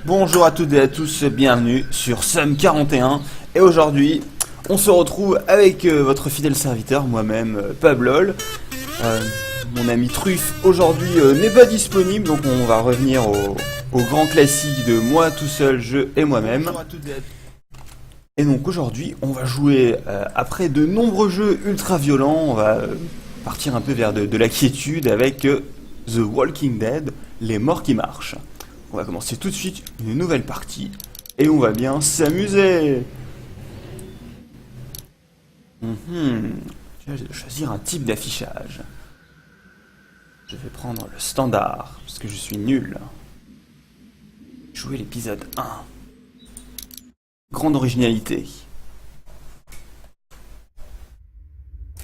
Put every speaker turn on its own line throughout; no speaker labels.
Bonjour à toutes et à tous, bienvenue sur Sum 41. Et aujourd'hui, on se retrouve avec votre fidèle serviteur, moi-même, Pablol. Mon ami Truffe, aujourd'hui, n'est pas disponible, donc on va revenir au grand classique de moi tout seul, je et moi-même. Et donc aujourd'hui, on va jouer, après de nombreux jeux ultra violents, on va partir un peu vers de la quiétude avec The Walking Dead, les morts qui marchent. On va commencer tout de suite une nouvelle partie et on va bien s'amuser. Je vais choisir un type d'affichage. Je vais prendre le standard parce que je suis nul. Jouer l'épisode 1. Grande originalité.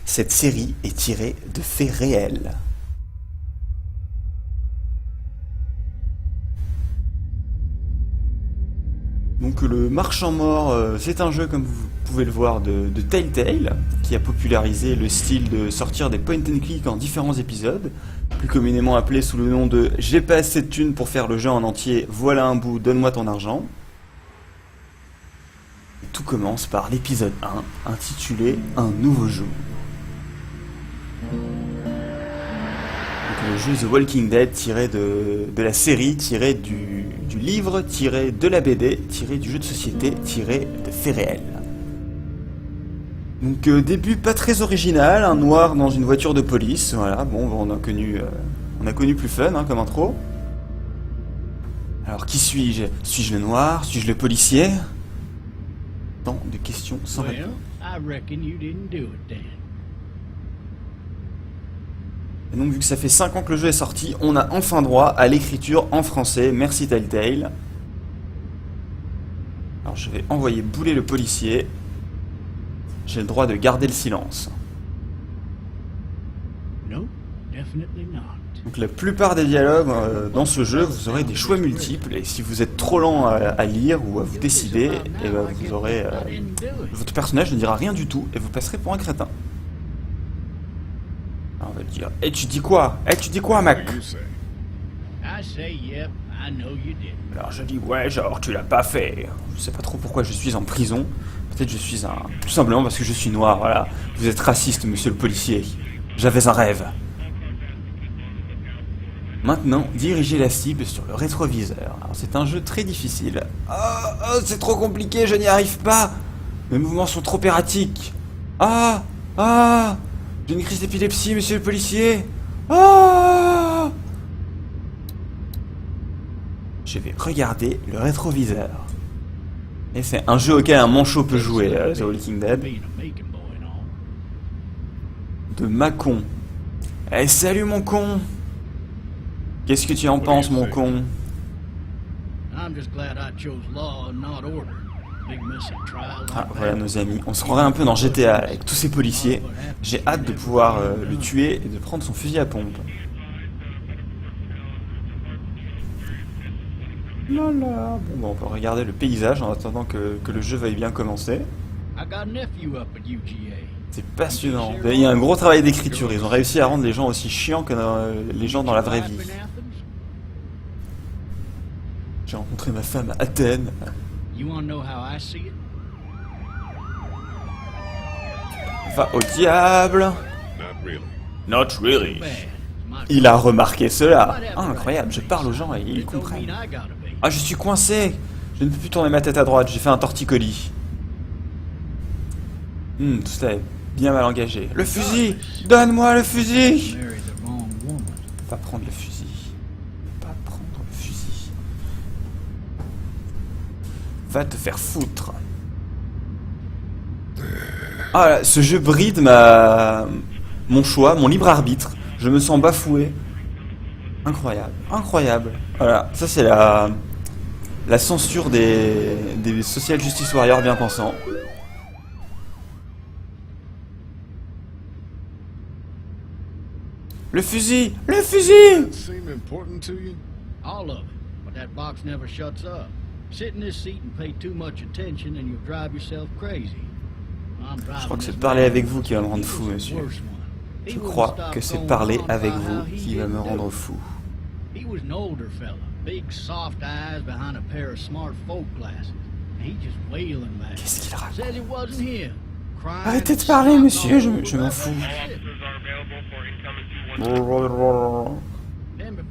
Cette série est tirée de faits réels. Donc le Marchand Mort, c'est un jeu comme vous pouvez le voir de Telltale, qui a popularisé le style de sortir des point and click en différents épisodes, plus communément appelé sous le nom de j'ai pas assez de thunes pour faire le jeu en entier, voilà un bout, donne-moi ton argent. Et tout commence par l'épisode 1, intitulé Un nouveau jour. Le jeu The Walking Dead tiré de la série, tiré du livre, tiré de la BD, tiré du jeu de société, tiré de faits réels. Donc début pas très original, un noir dans une voiture de police, voilà, bon on a connu plus fun comme intro. Alors qui suis-je? Suis-je le noir? Suis-je le policier? Tant de questions sans réponse. Et donc vu que ça fait 5 ans que le jeu est sorti, on a enfin droit à l'écriture en français, merci Telltale. Alors je vais envoyer bouler le policier. J'ai le droit de garder le silence. Donc la plupart des dialogues dans ce jeu, vous aurez des choix multiples, et si vous êtes trop lent à lire ou à vous décider, et vous aurez... votre personnage ne dira rien du tout, et vous passerez pour un crétin. On va dire, tu dis quoi? Tu dis quoi, mec? Alors je dis, ouais, genre, tu l'as pas fait. Je sais pas trop pourquoi je suis en prison. Peut-être je suis un... Tout simplement parce que je suis noir, voilà. Vous êtes raciste, monsieur le policier. J'avais un rêve. Maintenant, dirigez la cible sur le rétroviseur. Alors c'est un jeu très difficile. Oh, c'est trop compliqué, je n'y arrive pas. Mes mouvements sont trop erratiques. J'ai une crise d'épilepsie, monsieur le policier. Je vais regarder le rétroviseur. Et c'est un jeu auquel un manchot peut jouer, The Walking Dead. De Macon. Salut mon con. Qu'est-ce que tu en penses, mon con? Voilà nos amis, on se croirait un peu dans GTA avec tous ces policiers. J'ai hâte de pouvoir le tuer et de prendre son fusil à pompe. Bon, on peut regarder le paysage en attendant que le jeu veuille bien commencer. C'est passionnant. Il y a un gros travail d'écriture, ils ont réussi à rendre les gens aussi chiants que les gens dans la vraie vie. J'ai rencontré ma femme à Athènes. Va au diable. Not really. Il a remarqué cela. Incroyable, je parle aux gens et ils comprennent. Je suis coincé. Je ne peux plus tourner ma tête à droite, j'ai fait un torticolis. Tout ça est bien mal engagé. Le fusil. Donne-moi le fusil. Pas prendre le fusil. Va te faire foutre. Ce jeu bride mon choix, mon libre arbitre. Je me sens bafoué. Incroyable. Voilà, ça c'est la censure des social justice warriors bien pensants. Le fusil. Je crois que c'est de parler avec vous qui va me rendre fou, monsieur. Je crois que c'est parler avec vous qui va me rendre fou. Qu'est-ce qu'il raconte? Arrêtez de parler, monsieur, je m'en fous.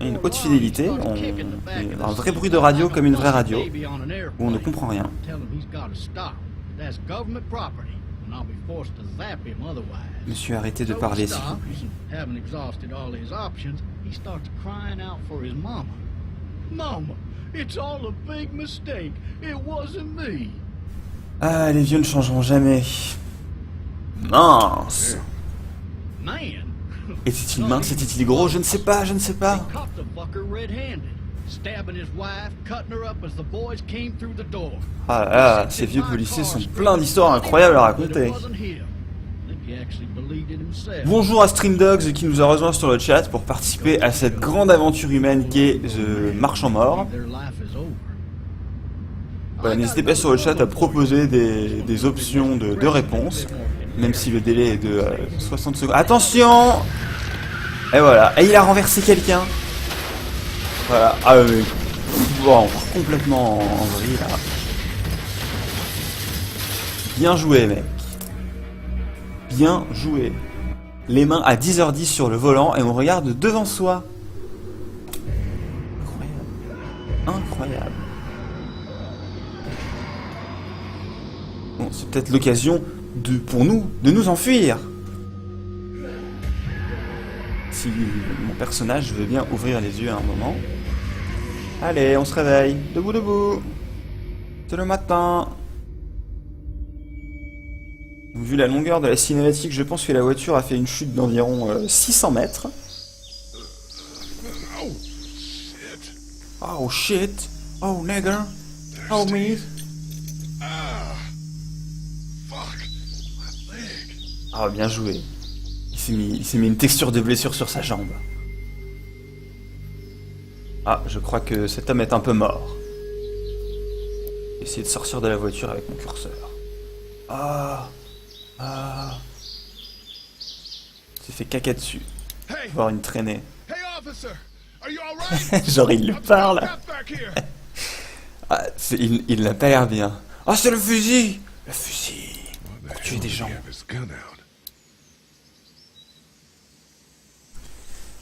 Une haute fidélité, un vrai bruit de radio comme une vraie radio, où on ne comprend rien. Monsieur, arrêtez de parler, s'il vous plaît. Ah, les vieux ne changeront jamais. Mince. Était-il mince? Était-il gros? Je ne sais pas, je ne sais pas. Ah là là, ces vieux policiers sont pleins d'histoires incroyables à raconter. Bonjour à Streamdogs qui nous a rejoint sur le chat pour participer à cette grande aventure humaine qu'est The Marchand Mort. Voilà, n'hésitez pas sur le chat à proposer des options de réponse, même si le délai est de 60 secondes. Attention! Et voilà, et il a renversé quelqu'un. Voilà, ah oui. Bon, complètement en vrille là. Bien joué, mec. Bien joué. Les mains à 10h10 sur le volant et on regarde devant soi. Incroyable. Incroyable. Bon, c'est peut-être l'occasion pour nous de nous enfuir. Si mon personnage veut bien ouvrir les yeux à un moment. Allez, on se réveille. Debout, debout. C'est le matin. Vu la longueur de la cinématique, je pense que la voiture a fait une chute d'environ 600 mètres. Oh shit. Oh nigger. Oh me. Ah, bien joué. Il s'est mis une texture de blessure sur sa jambe. Ah, je crois que cet homme est un peu mort. Essayer de sortir de la voiture avec mon curseur. Ah. Ah. J'ai fait caca dessus. Voir une traînée. Genre il lui parle. Ah, il n'a pas l'air bien. Ah, c'est le fusil. Le fusil. Pour tuer des gens.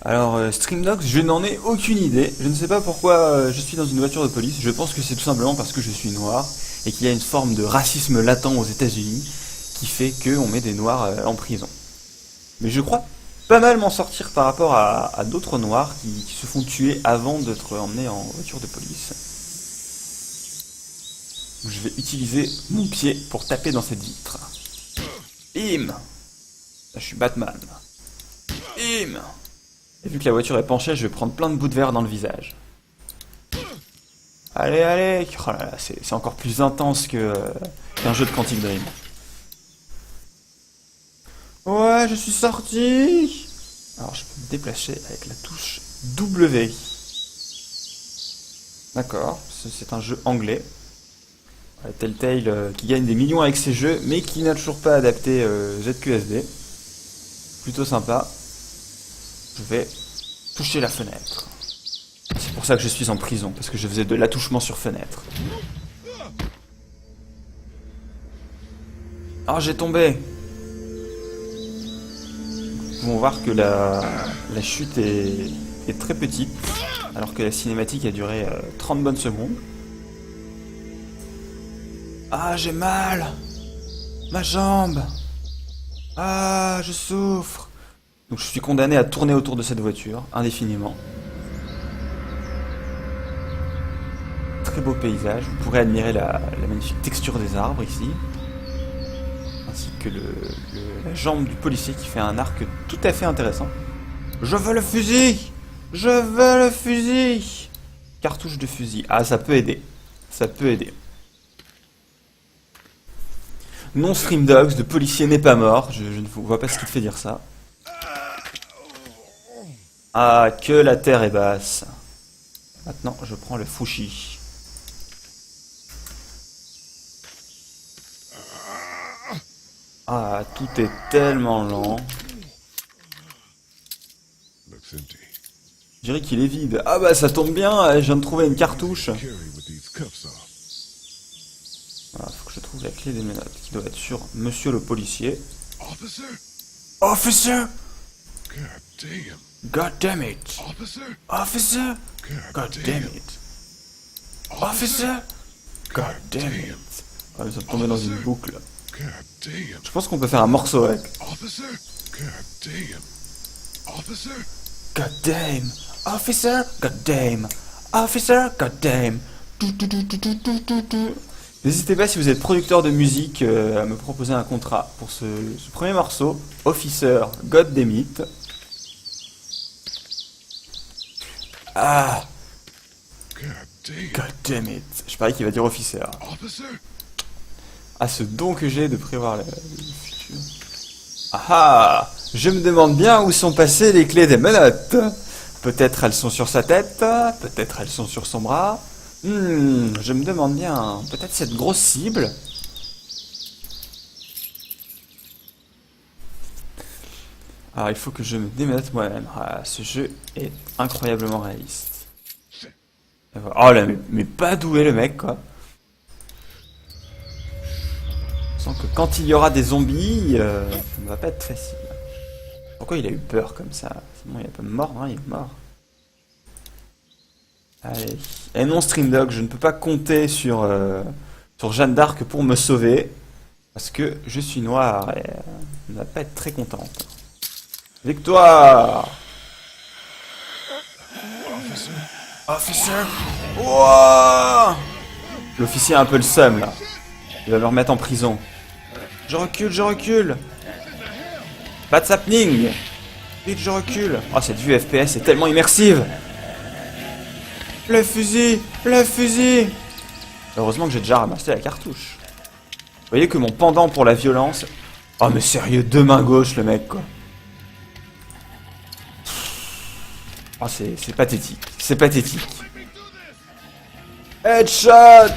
Alors, Streamdogs, je n'en ai aucune idée. Je ne sais pas pourquoi je suis dans une voiture de police. Je pense que c'est tout simplement parce que je suis noir et qu'il y a une forme de racisme latent aux États-Unis qui fait qu'on met des noirs en prison. Mais je crois pas mal m'en sortir par rapport à d'autres noirs qui se font tuer avant d'être emmenés en voiture de police. Je vais utiliser mon pied pour taper dans cette vitre. Bim! Là, je suis Batman. Bim! Et vu que la voiture est penchée, je vais prendre plein de bouts de verre dans le visage. Allez, allez! Oh là là, c'est encore plus intense qu'un jeu de Quantic Dream. Ouais, je suis sorti! Alors, je peux me déplacer avec la touche W. D'accord, c'est un jeu anglais. Telltale qui gagne des millions avec ses jeux, mais qui n'a toujours pas adapté ZQSD. Plutôt sympa. Je vais toucher la fenêtre. C'est pour ça que je suis en prison, parce que je faisais de l'attouchement sur fenêtre. Ah, j'ai tombé! Nous pouvons voir que la chute est très petite, alors que la cinématique a duré 30 bonnes secondes. Ah, j'ai mal! Ma jambe! Ah, je souffre! Donc je suis condamné à tourner autour de cette voiture, indéfiniment. Très beau paysage, vous pourrez admirer la magnifique texture des arbres ici. Ainsi que la jambe du policier qui fait un arc tout à fait intéressant. Je veux le fusil! Je veux le fusil! Cartouche de fusil. Ah, ça peut aider. Ça peut aider. Non, Streamdogs, le policier n'est pas mort. Je ne vois pas ce qui te fait dire ça. Ah, que la terre est basse. Maintenant, je prends le fushi. Ah, tout est tellement lent. Je dirais qu'il est vide. Ah bah ça tombe bien, je viens de trouver une cartouche.
Carry with these cuffs off.
Voilà, faut que je trouve la clé des menottes, qui doit être sur Monsieur le policier.
Officer?
Officer!
God damn.
God damn it!
Officer?
Officer! God damn it! Officer! God damn it! Ah, nous sommes tombés dans une boucle.
God damn.
Je pense qu'on peut faire un morceau avec.
Officer? God damn. Officer?
God damn! Officer! God damn! Officer! God damn! N'hésitez pas si vous êtes producteur de musique à me proposer un contrat pour ce premier morceau. Officer! God damn it! Ah!
God damn.
God damn it! Je parie qu'il va dire officer.
Officer?
Ah, ce don que j'ai de prévoir le futur. Ah ah! Je me demande bien où sont passées les clés des menottes. Peut-être elles sont sur sa tête, peut-être elles sont sur son bras. Je me demande bien. Peut-être cette grosse cible. Alors il faut que je me démenote moi-même. Ah, ce jeu est incroyablement réaliste. Et voilà. Oh là, mais pas doué le mec quoi. Je sens que quand il y aura des zombies, ça ne va pas être facile. Pourquoi il a eu peur comme ça? Sinon il est pas mort, hein, il est mort. Allez. Et non Stream Dog, je ne peux pas compter sur Jeanne d'Arc pour me sauver. Parce que je suis noir et elle ne va pas être très contente. Victoire! Officer! Wouah! L'officier a un peu le seum là. Il va me remettre en prison. Je recule, je recule! Pas de sapning! Vite, je recule! Oh, cette vue FPS est tellement immersive! Le fusil! Le fusil! Heureusement que j'ai déjà ramassé la cartouche. Vous voyez que mon pendant pour la violence... Oh mais sérieux, deux mains gauches le mec quoi. Oh c'est pathétique, c'est pathétique. Headshot!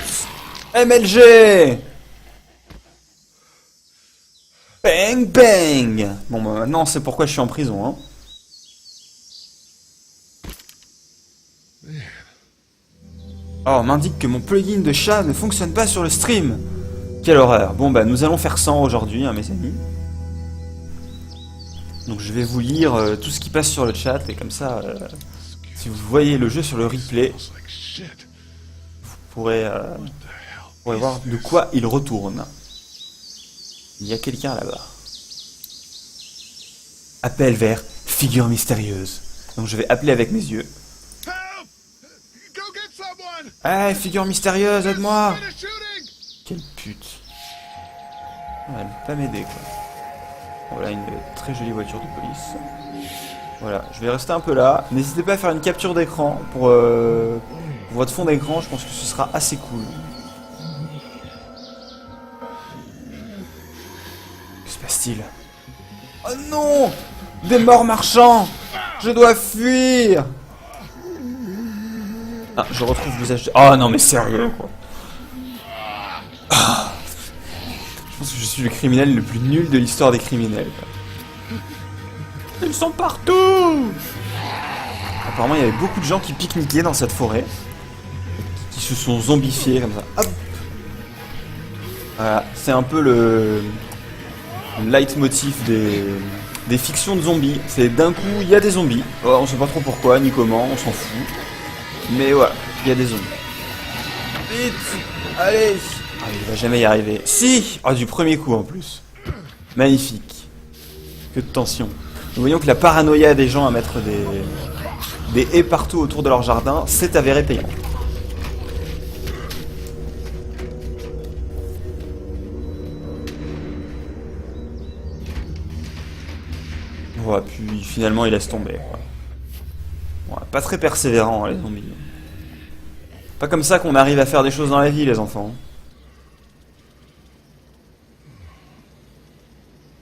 MLG! Bang bang! Bon bah maintenant c'est pourquoi je suis en prison hein. Oh, on m'indique que mon plugin de chat ne fonctionne pas sur le stream. Quelle horreur. Bon bah nous allons faire 100 aujourd'hui hein, mes amis. Donc je vais vous lire tout ce qui passe sur le chat et comme ça, si vous voyez le jeu sur le replay, vous pourrez voir de quoi il retourne. Il y a quelqu'un là-bas. Appel vers figure mystérieuse. Donc je vais appeler avec mes yeux. Hey, figure mystérieuse, aide-moi! Quelle pute. Oh, elle peut pas m'aider quoi. Voilà une très jolie voiture de police. Voilà, je vais rester un peu là. N'hésitez pas à faire une capture d'écran pour votre fond d'écran, je pense que ce sera assez cool. Que se passe-t-il? Oh non! Des morts marchands! Je dois fuir! Ah, je retrouve le visage de... Oh non mais sérieux quoi. Ah. Je pense que je suis le criminel le plus nul de l'histoire des criminels. Ils sont partout! Apparemment il y avait beaucoup de gens qui pique-niquaient dans cette forêt. Qui se sont zombifiés comme ça. Hop. Voilà, c'est un peu le leitmotiv des fictions de zombies. C'est d'un coup il y a des zombies. Oh, on sait pas trop pourquoi ni comment, on s'en fout. Mais voilà, il y a des zombies. Vite! Allez! Ah, il va jamais y arriver. Si! Oh, du premier coup en plus. Magnifique. Que de tension. Nous voyons que la paranoïa des gens à mettre des haies partout autour de leur jardin s'est avérée payante. Voilà, puis finalement il laisse tomber. Quoi. Ouais, pas très persévérant les zombies. Pas comme ça qu'on arrive à faire des choses dans la vie les enfants.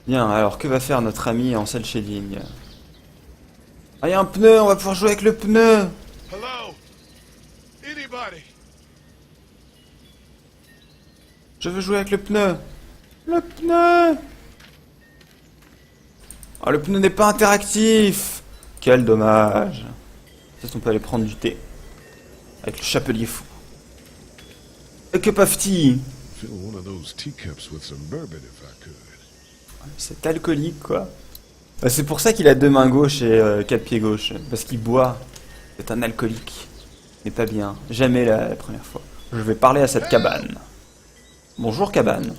Bien, alors que va faire notre ami en cel shading? Ah, il y a un pneu, on va pouvoir jouer avec le pneu.
Hello? Anybody?
Je veux jouer avec le pneu. Le pneu. Ah, le pneu n'est pas interactif. Quel dommage. Peut-être on peut aller prendre du thé. Avec le chapelier fou. A cup of tea.
Fill one of those teacups with some bourbon if I could.
C'est alcoolique quoi. Bah, c'est pour ça qu'il a deux mains gauches et quatre pieds gauches. Parce qu'il boit. C'est un alcoolique. Mais pas bien. Jamais la première fois. Je vais parler à cette cabane. Bonjour cabane.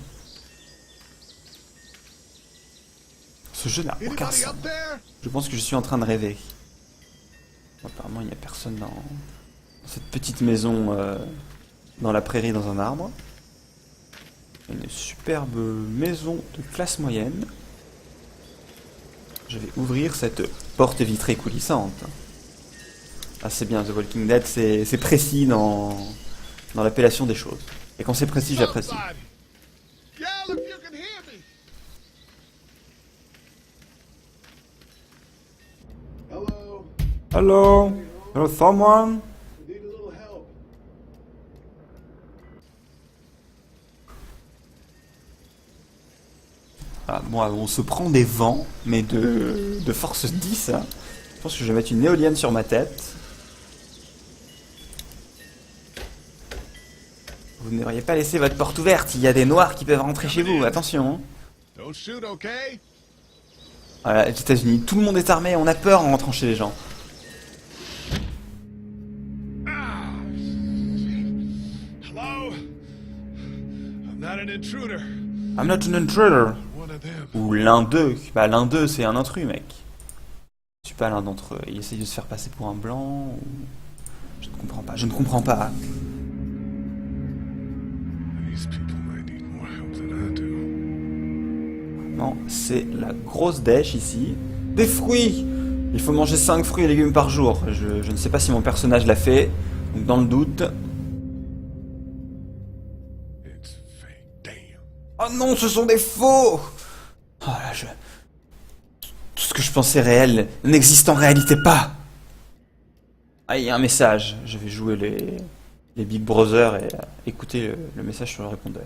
Ce jeu n'a aucun
Anybody
sens.
up there?
Je pense que je suis en train de rêver. Apparemment il n'y a personne dans cette petite maison dans la prairie dans un arbre. Une superbe maison de classe moyenne. Je vais ouvrir cette porte vitrée coulissante. Ah c'est bien, The Walking Dead, c'est précis dans l'appellation des choses. Et quand c'est précis, j'apprécie.
Somebody. Yell if you can hear me. Hello.
Hello? Hello someone?
Need a little help.
Ah, bon, on se prend des vents, mais de force 10. Hein. Je pense que je vais mettre une éolienne sur ma tête. Vous ne devriez pas laisser votre porte ouverte, il y a des noirs qui peuvent rentrer chez vous, attention. Hein.
Don't shoot, okay?
Voilà, les États-Unis, tout le monde est armé, on a peur en rentrant chez les gens.
Hello? I'm not an intruder.
I'm not an intruder.
One of them.
Ou l'un d'eux. Bah, l'un d'eux, c'est un intrus, mec. Je suis pas l'un d'entre eux. Il essaye de se faire passer pour un blanc ou... Je ne comprends pas, je ne comprends pas.
These people might need more help than I do.
Non, c'est la grosse dèche ici. Des fruits! Il faut manger 5 fruits et légumes par jour. Je ne sais pas si mon personnage l'a fait. Donc dans le doute...
It's fake. Damn.
Oh non, ce sont des faux! Oh là, tout ce que je pensais réel n'existe en réalité pas! Ah, il y a un message. Je vais jouer les Big Brother et écouter le message sur le répondeur.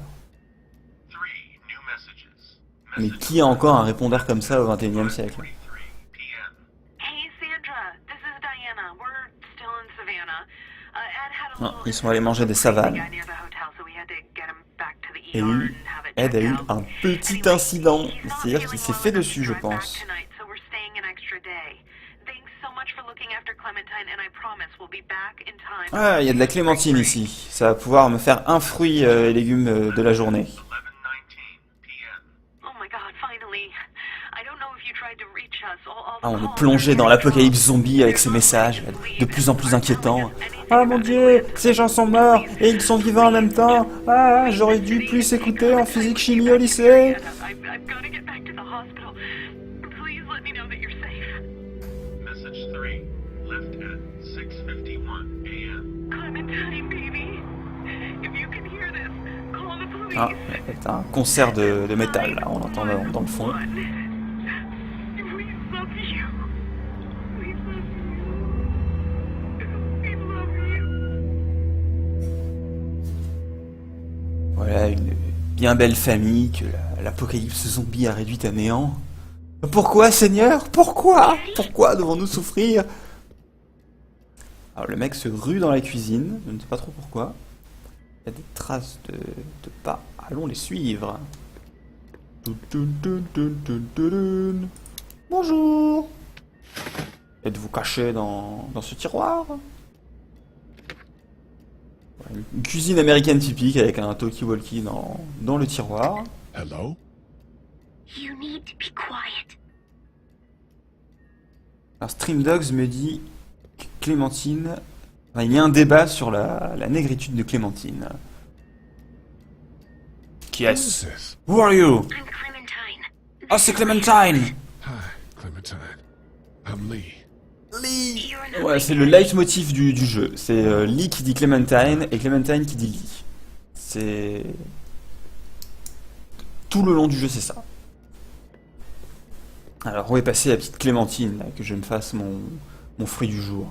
Mais qui a encore un répondeur comme ça au XXIe siècle?
Hey Sandra, this is Diana. We're still in Savannah. Ed had a
Ah,
little
ils sont allés manger des savanes.
guy near the hotel, so we had to get him back to the
Et
ER
eu,
and have it
Ed a
checked
eu
out.
un petit
Anyway,
incident.
he's not
C'est-à-dire qu'il
feeling
s'est
well
fait
enough
dessus,
to
je
drive back
pense.
tonight, so we're staying an extra day. Thanks so much for looking after Clementine, and I promise we'll be back in time.
Ah, il y a de la clémentine ici. Ça va pouvoir me faire un fruit et légumes de la journée.
Oh my God, finally. I don't know if you tried to reach us.
Ah, on est plongé dans l'apocalypse zombie avec ces messages de plus en plus inquiétants. Ah mon dieu, ces gens sont morts et ils sont vivants en même temps. Ah, j'aurais dû plus écouter en physique chimie au lycée.
I've got to get back to the hospital. Please let me know that you're safe.
Message 3, left at 6:51 a.m.
Clementine, baby. If you can hear this, call the police.
Ah, c'est un concert de métal, là, on entend dans le fond.
We love you. We love you. We love you.
Voilà, une bien belle famille que l'apocalypse zombie a réduite à néant. Pourquoi, Seigneur? Pourquoi? Pourquoi devons-nous souffrir? Alors le mec se rue dans la cuisine, je ne sais pas trop pourquoi. Il y a des traces de pas, allons les suivre. Bonjour. Êtes-vous caché dans ce tiroir? Une cuisine américaine typique avec un talkie-walkie dans le tiroir.
Hello?
You need to be quiet.
Alors Stream Dogs me dit que Clémentine... Enfin, il y a un débat sur la négritude de Clémentine. Qui
Who is
est-ce?
this?
Who are you?
I'm Clementine.
Oh, c'est Clémentine!
Hi, Clementine. I'm Lee.
Lee! Ouais, c'est le leitmotiv du jeu. C'est Lee qui dit Clémentine et Clémentine qui dit Lee. C'est... Tout le long du jeu, c'est ça. Alors, où est passée la petite Clémentine, là, que je me fasse mon fruit du jour?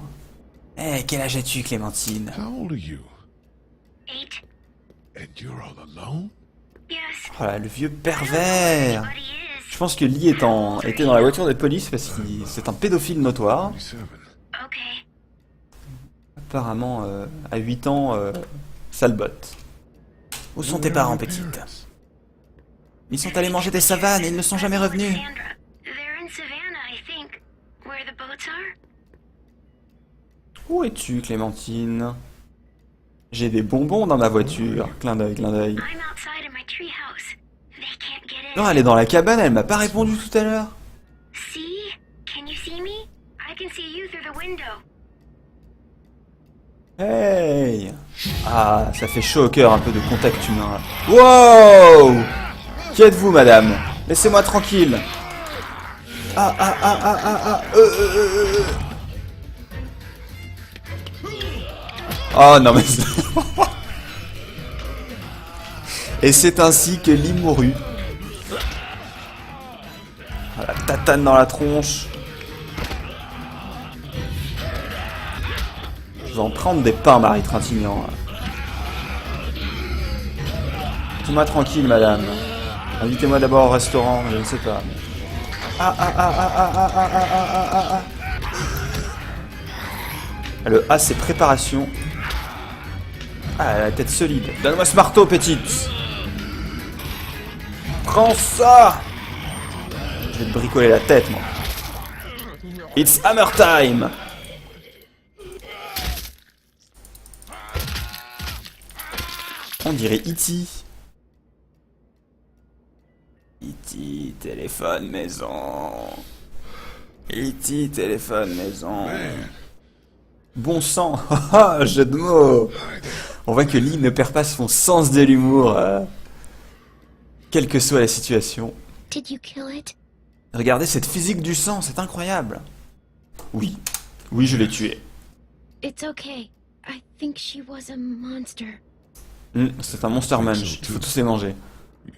Eh, quel âge as-tu, Clémentine?
How old are you?
8.
And you're all alone?
Yes.
Oh là, le vieux pervers!
Everybody
Je
is.
pense que Lee était dans la voiture de police parce que c'est un pédophile notoire.
37.
Okay.
Apparemment, à 8 ans, ça le botte. Où sont tes parents, petite? Ils sont allés manger des savanes et ils ne sont jamais revenus.
Sandra, they're in Savannah, I think. Where the boats are?
Où es-tu, Clémentine? J'ai des bonbons dans ma voiture. Clin d'œil, clin d'œil.
I'm outside of my treehouse. They can't get in.
Non, elle est dans la cabane, elle m'a pas répondu tout à l'heure.
See? Can you see me? I can see you through the window.
Hey! Ah, ça fait chaud au cœur un peu de contact humain. Wow! Qui êtes-vous, madame? Laissez-moi tranquille. Oh non mais... Et c'est ainsi que Lee mourut. Voilà, tatane dans la tronche. Je vais en prendre des pains, Marie Trintignant. Laissez-moi tranquille, madame. Invitez-moi d'abord au restaurant, je ne sais pas. Le A, c'est préparation. Ah, elle a la tête solide. Donne-moi ce marteau, petite. Prends ça. Je vais te bricoler la tête, moi. It's hammer time. On dirait E.T. E.T. téléphone maison. E.T. téléphone maison. Bon sang. Haha, jeu de mots. On voit que Lee ne perd pas son sens de l'humour. Quelle que soit la situation.
Did you kill it?
Regardez cette physique du sang, c'est incroyable. Oui. Oui, je l'ai tué.
It's okay. I think she was a monster.
C'est un monster munch. Il faut tous les manger.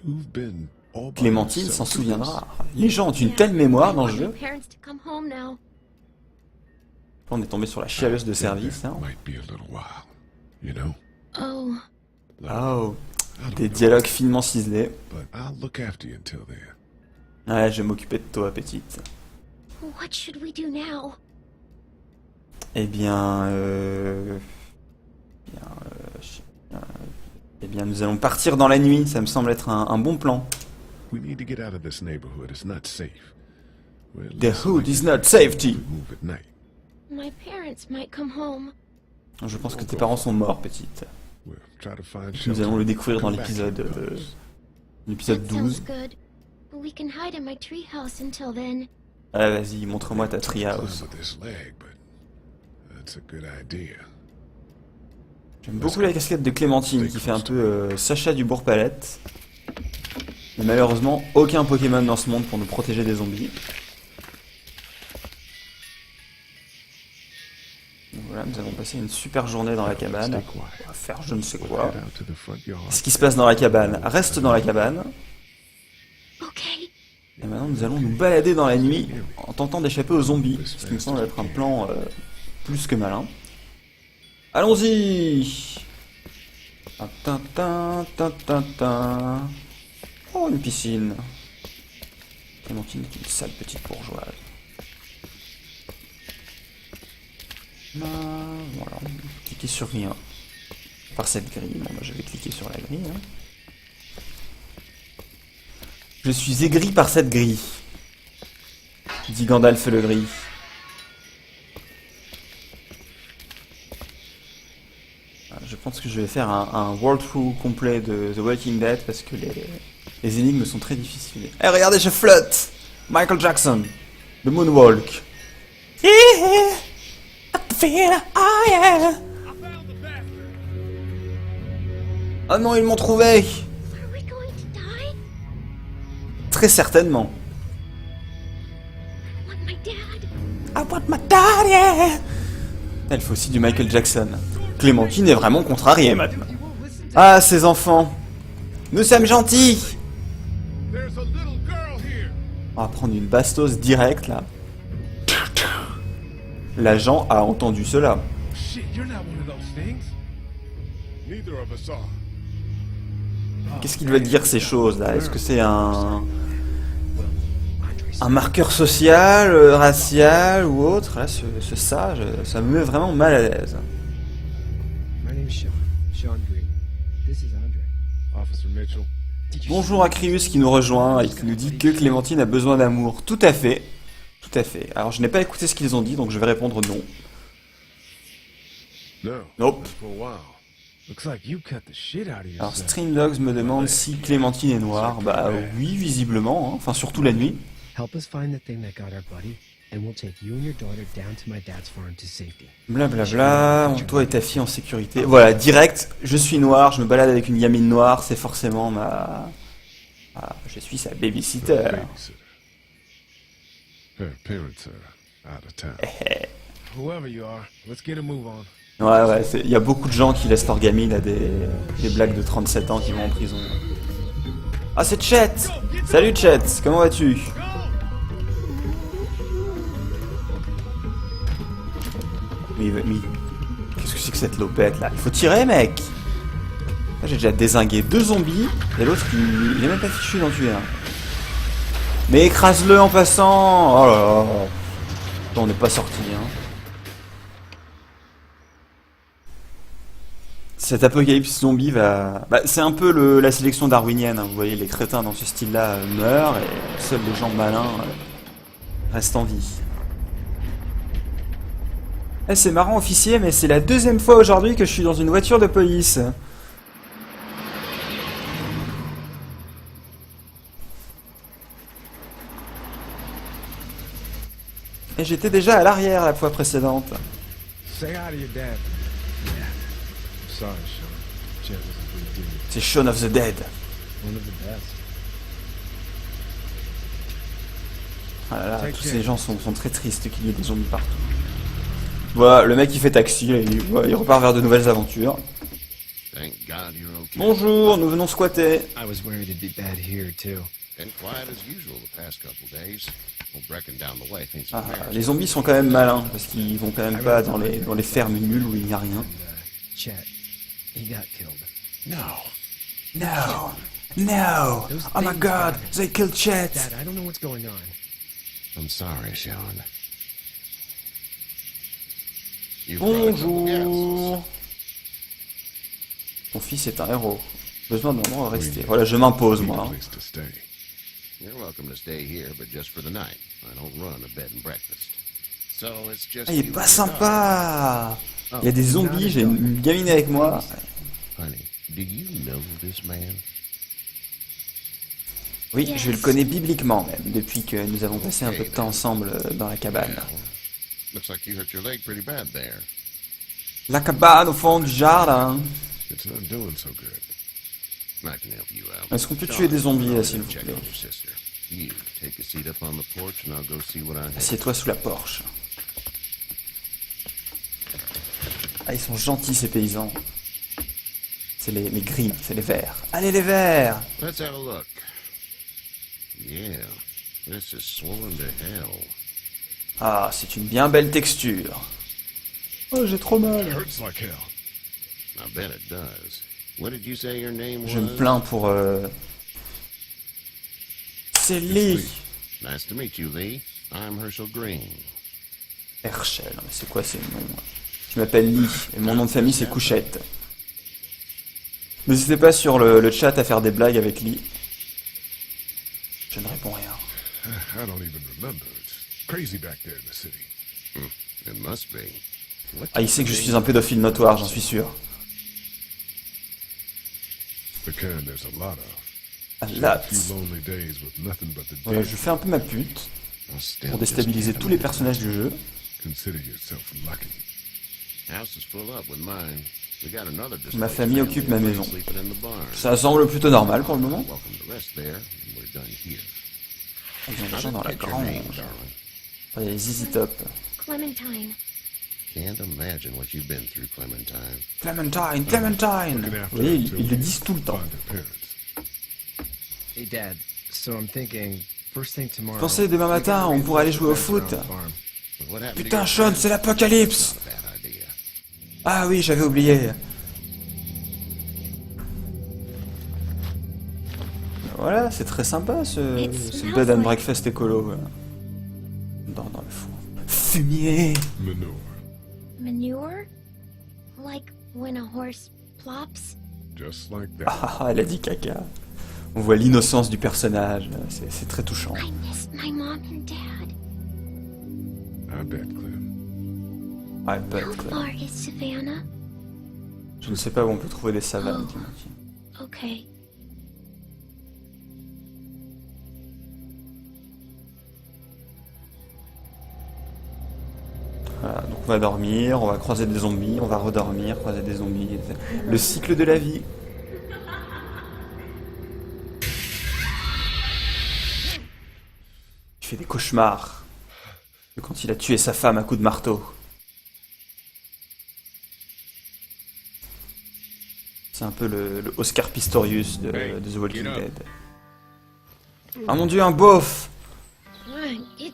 You've been all by
Clémentine
yourself
s'en
for
souviendra. Les gens ont une telle mémoire dans le
I want
jeu.
my parents to come home now.
On est tombé sur la chialeuse de
this.
service. Hein.
Might be a little while, you know.
Oh,
Oh,
I don't
des
know,
dialogues finement ciselés.
but I'll look after you until then.
Ouais, je vais m'occuper de toi, petite.
what should we do now?
Eh bien, eh bien, nous allons partir dans la nuit. Ça me semble être un bon plan.
We need to get out of this neighborhood. It's not safe. We're
The
less
hood
likely
is not safety.
to move at night.
My parents might come home.
Je pense que tes parents sont morts, petite.
We'll try to find
Nous
shelter.
allons le découvrir dans
Come back
l'épisode
here, fellas.
l'épisode
That
12.
sounds good. We can hide in my treehouse until then.
Ah, vas-y, montre-moi ta
Climb
treehouse.
with this leg, but that's a good idea.
J'aime beaucoup la casquette de Clémentine qui fait un peu Sacha du Bourg-Palette. Mais malheureusement, aucun Pokémon dans ce monde pour nous protéger des zombies. Donc voilà, nous allons passer une super journée dans la cabane. On va faire je ne sais quoi.
Head out to the front yard.
Ce qui se passe dans la cabane reste dans la cabane.
Okay.
Et maintenant, nous allons nous balader dans la nuit en tentant d'échapper aux zombies. Ce qui me semble être un plan plus que malin. Allons-y! Ta, ta, ta, ta, ta. Oh, une piscine. Clémentine est une sale petite bourgeoise. Voilà, cliquez sur rien. Par cette grille. Bon, bah, je vais cliquer sur la grille. Hein. Je suis aigri par cette grille. Dit Gandalf le gris. Je pense que je vais faire un walkthrough complet de The Walking Dead parce que les énigmes sont très difficiles. Eh, regardez, je flotte! Michael Jackson, The Moonwalk. Oh non, ils m'ont trouvé!
Are we going to die?
Très certainement.
I want my dad.
I want my daddy! Elle fait aussi du Michael Jackson. Clémentine est vraiment contrariée maintenant. Ah, ces enfants! Nous sommes gentils!
There's a little girl here.
On va prendre une bastos directe là. L'agent a entendu cela.
Shit, you're not one of those things.
Neither of us are.
Qu'est-ce qu'il veut dire ces choses là? Est-ce que c'est un marqueur social, racial ou autre? Là, ça me met vraiment mal à l'aise.
name's Sean. Sean Green. This is Andre.
Officer Mitchell.
Bonjour à Crius qui nous rejoint et qui nous dit que Clémentine a besoin d'amour. Tout à fait. Tout à fait. Alors je n'ai pas écouté ce qu'ils ont dit, donc je vais répondre non.
No.
Nope.
For a while. Looks like you cut the shit out of
Alors
yourself.
Streamdogs me demande si Clémentine est noire. Bah oui, visiblement. Hein. Enfin surtout la nuit.
Help us find the thing that got our buddy, and we'll take you and your daughter down to my dad's farm to safety.
Blablabla, toi et ta fille en sécurité. Voilà, direct, je suis noir, je me balade avec une gamine noire, c'est forcément ma... Ah, je suis sa babysitter.
Babysitter. Her parents are out of town.
Whoever you are, let's get a move on.
Ouais, il y a beaucoup de gens qui laissent leur gamine à des blagues de 37 ans qui vont en prison. Ah, c'est Chet. Salut Chet, comment vas-tu? Mais qu'est-ce que c'est que cette lopette là? Il faut tirer, mec! Là, j'ai déjà dézingué 2 zombies, et l'autre il est même pas fichu d'en tuer un. Mais écrase-le en passant! Oh là là! On n'est pas sorti, hein. Cet apocalypse zombie va... Bah, c'est un peu la sélection darwinienne, hein. Vous voyez, les crétins dans ce style-là meurent, et seuls les gens malins restent en vie. Eh, c'est marrant, officier, mais c'est la 2e fois aujourd'hui que je suis dans une voiture de police. Et j'étais déjà à l'arrière la fois précédente.
Say hi to your dad. Yeah. I'm sorry, Sean. Chet was a good dude.
C'est Shaun of the Dead.
One of the best.
Ah là là, tous ces gens sont très tristes qu'il y ait des zombies partout. Voilà, le mec il fait taxi, là, il repart vers de nouvelles aventures.
Thank God you're okay.
Bonjour, nous venons squatter.
I was worried it'd be bad here too.
Been quiet as usual the past couple days. Well, Brecken down the way thinks
Ah,
it's marriage.
les zombies sont quand même malins, parce qu'ils vont quand même pas dans les fermes nulles où il n'y a rien.
Chet, he got killed.
No.
No, no, oh my god, they killed Chet.
Dad, I don't know what's going on.
I'm sorry, Sean. You brought a couple
Bonjour. Mon fils est un héros. Besoin d'un endroit à rester. Voilà, je m'impose
Need a
moi.
place to stay.
You're welcome to stay here, but just for the night. I don't run a bed and breakfast. So it's just
Ah, il est
you
pas
and your
sympa.
Oh,
Il y a des zombies, j'ai une gamine avec moi.
daughter. Honey, do you know this man?
Oui, je le connais bibliquement même, depuis que nous avons passé un peu de temps ensemble dans la cabane.
Well, looks like you hurt your leg pretty bad there.
La cabane au fond du jardin.
It's not doing so good.
I can help you out.
Est-ce qu'on peut
Sean,
tuer des zombies,
I'll
s'il vous
check
plaît?
on your sister. You take a seat up on the porch and I'll go see what I have.
Assieds-toi sous la Porsche. Ah, ils sont gentils ces paysans. C'est les gris, c'est les verts. Allez les verts!
Let's have a look. Yeah, this is swollen to hell.
Ah, c'est une bien belle texture. Oh, j'ai trop
It
mal.
hurts like hell.
I bet it does. What did you say your name was?
Je me plains pour... C'est Lee.
Nice to meet you, Lee. I'm Herschel Green.
Herschel, mais c'est quoi ces noms? Je m'appelle Lee, et mon nom de famille c'est Couchette. N'hésitez pas sur le chat à faire des blagues avec Lee. Je ne réponds rien.
I don't even remember. It's crazy back there in the city.
It must be. What
Ah, il sait que je suis un pédophile notoire, j'en suis sûr.
Pecan, there's a lot of.
Ah,
Just
là,
a few lonely days with nothing but the
voilà,
dead.
je fais un peu ma pute
I'll still
pour
just
déstabiliser
can't
tous les
imagine.
personnages du jeu.
Consider yourself lucky.
House is full up with mine. We got another
Ma
displaced
famille occupe ma
family
maison.
sleeping in the barn.
Ça semble plutôt normal pour le moment.
Welcome to rest there, and we're done here.
Ils ont des
I
gens dans la
didn't get your name,
grange.
darling.
Ah, il y a les ZZ Top.
Clementine.
Can't imagine what you've been through, Clementine.
Clementine, Clementine.
Looking
Vous
after
voyez,
them till
ils le
we
disent tout le temps.
find their parents.
Hey, Dad. So I'm thinking, first thing tomorrow.
Pensez demain matin, on pourrait aller jouer au foot.
But what happened to
Putain,
your
Sean,
friend?
c'est l'apocalypse.
Not a bad idea.
Ah oui, j'avais oublié. Voilà, c'est très sympa ce bed and breakfast écolo. Voilà. Dans le four. Fumier.
Manure.
Manure? Like when a horse plops?
Just like that.
Ah, elle a dit caca. On voit l'innocence du personnage, c'est très touchant.
I miss my mom and dad.
I bet, Clem.
Ouais, pas
How far is Savannah?
Je ne sais pas où on peut trouver des savanes.
Okay.
Voilà, donc on va dormir, on va croiser des zombies, on va redormir, croiser des zombies. Le cycle de la vie. Il fait des cauchemars. De quand il a tué sa femme à coups de marteau. C'est un peu le Oscar Pistorius de The Walking Dead. Ah mon dieu, un beauf!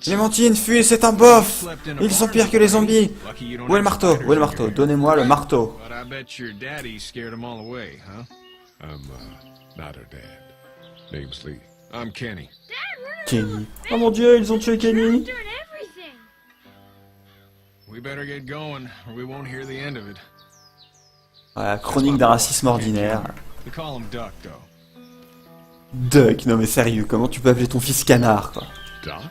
Clémentine, fuis, c'est un beauf! Ils sont pires que les zombies! Où est le marteau? Où est le marteau? Donnez-moi le marteau!
But I bet your daddy scared them all away, huh?
I'm, not her dad. Name's Lee.
I'm Kenny.
Kenny. Oh mon dieu, ils ont tué Kenny!
We better get going, or we won't hear the end of it.
Voilà, chronique d'un racisme ordinaire.
We call him Duck, though.
Duck, non mais sérieux, comment tu peux appeler ton fils canard, quoi?
Doc?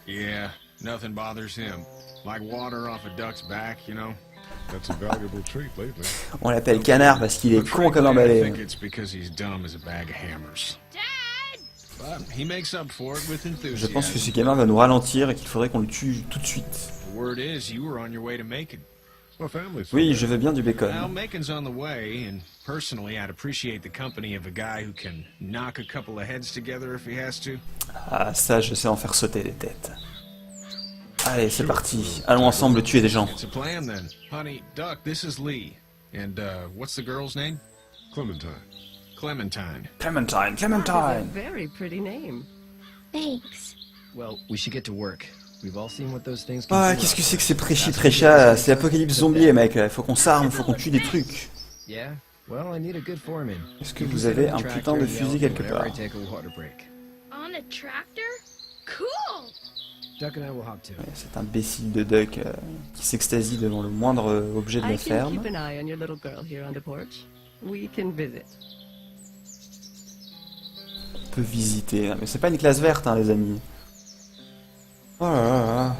Yeah, nothing bothers him. Like water off a duck's back, you know?
That's a valuable trait lately.
On l'appelle canard parce qu'il est
But
con comme un
frankly, I
balai.
think it's because he's dumb as a bag of hammers. But he makes up for it with
Je pense que
enthusiasm.
ce gamin va nous ralentir et qu'il faudrait qu'on le tue tout de suite.
The word is you were on your way to Macon.
My family's
Oui,
from
je
there.
veux bien du
Well,
bacon.
Macon's on the way, and personally, I'd appreciate the company of a guy who can knock a couple of heads together if he has to.
Ah, ça, je sais en faire sauter des têtes. Allez, c'est parti. Allons ensemble tuer des gens.
It's a plan then. Honey, Duck, this is Lee. And, what's the girl's name?
Clementine.
Clementine.
Clementine, Clementine!
Very pretty name.
Thanks.
Well, we should get to work. We've all seen what those things can
Ah,
do.
qu'est-ce que c'est que ces prêchis-prêchas? C'est l'apocalypse zombie, mec. Faut qu'on s'arme, faut qu'on tue des trucs.
Yeah? Well, I need a good foreman.
Est-ce que
You can
vous
sit
avez
on the
un
tractor
putain de
and
fusil
yell
quelque
whenever
part?
I take a water break.
On a tractor? Cool!
Duck and I will hop to.
Ouais, cet imbécile de Duck qui s'extasie devant le moindre objet de la
I can
ferme.
keep an eye on your little girl here on the porch. We can visit.
On peut visiter. Mais c'est pas une classe verte, hein, les amis. Oh là là là.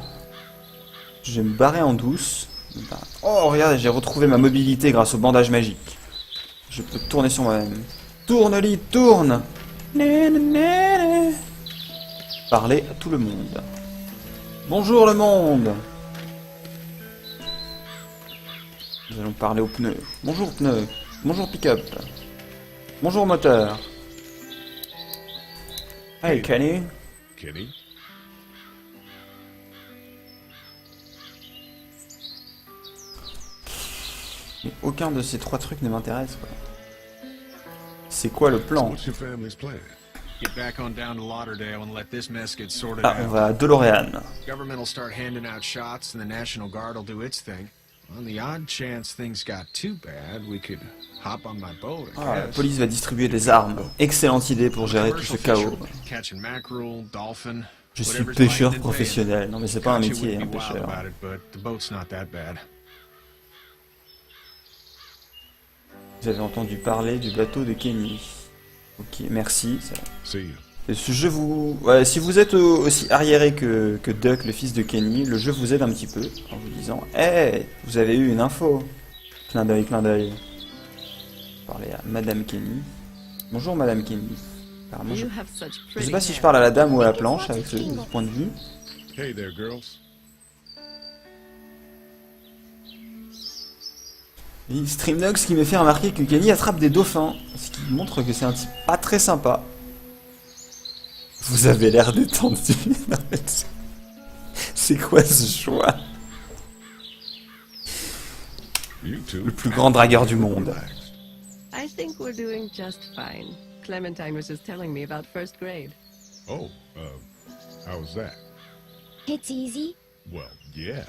Je vais me barrer en douce. Oh, regardez, j'ai retrouvé ma mobilité grâce au bandage magique. Je peux tourner sur moi-même. Tourne, Lee, tourne! Né, né, né, né. Parler à tout le monde. Bonjour le monde! Nous allons parler aux pneus. Bonjour pneus. Bonjour pick-up. Bonjour moteur. Hey Kenny.
Kenny?
Mais aucun de ces trois trucs ne m'intéresse, quoi. C'est quoi le plan?
What's your family's plan?
Get back on down to Lauderdale and let this mess get sorted
Ah, on
out.
va à DeLorean.
Government will start handing out shots, and the National Guard will do its thing. On the odd chance things got too bad, we could hop on my boat, I
Ah, la
guess.
police va distribuer des armes. Excellente idée pour gérer tout ce
Commercial
chaos.
fisherman, catching mackerel, dolphin,
Je suis
whatever's
pêcheur
lying in the bay.
professionnel. Non mais c'est pas un
Gotcha
métier,
wouldn't
un
be wild
pêcheur.
about it, but the boat's not that bad.
Vous avez entendu parler du bateau de Kenny. Ok, merci.
See you.
Et ce jeu vous... Ouais, si vous êtes aussi arriéré que Duck, le fils de Kenny, le jeu vous aide un petit peu en vous disant « Hey, vous avez eu une info !» Clin d'œil, clin d'œil. Parler à Madame Kenny. Bonjour Madame Kenny. Apparemment, je...
You have such
je
pretty
sais pas si je
hair.
parle à la dame ou à la planche avec ce point de vue.
Hey there, girls.
Et Streamnox qui me fait remarquer que Kenny attrape des dauphins, ce qui montre que c'est un type pas très sympa. Vous avez l'air détendu. Non, mais c'est quoi ce choix?
You two.
Le plus grand dragueur du monde.
Relaxed.
I think we're doing just fine. Clementine was just telling me about first grade.
Oh, how was that?
It's easy.
Well, yeah.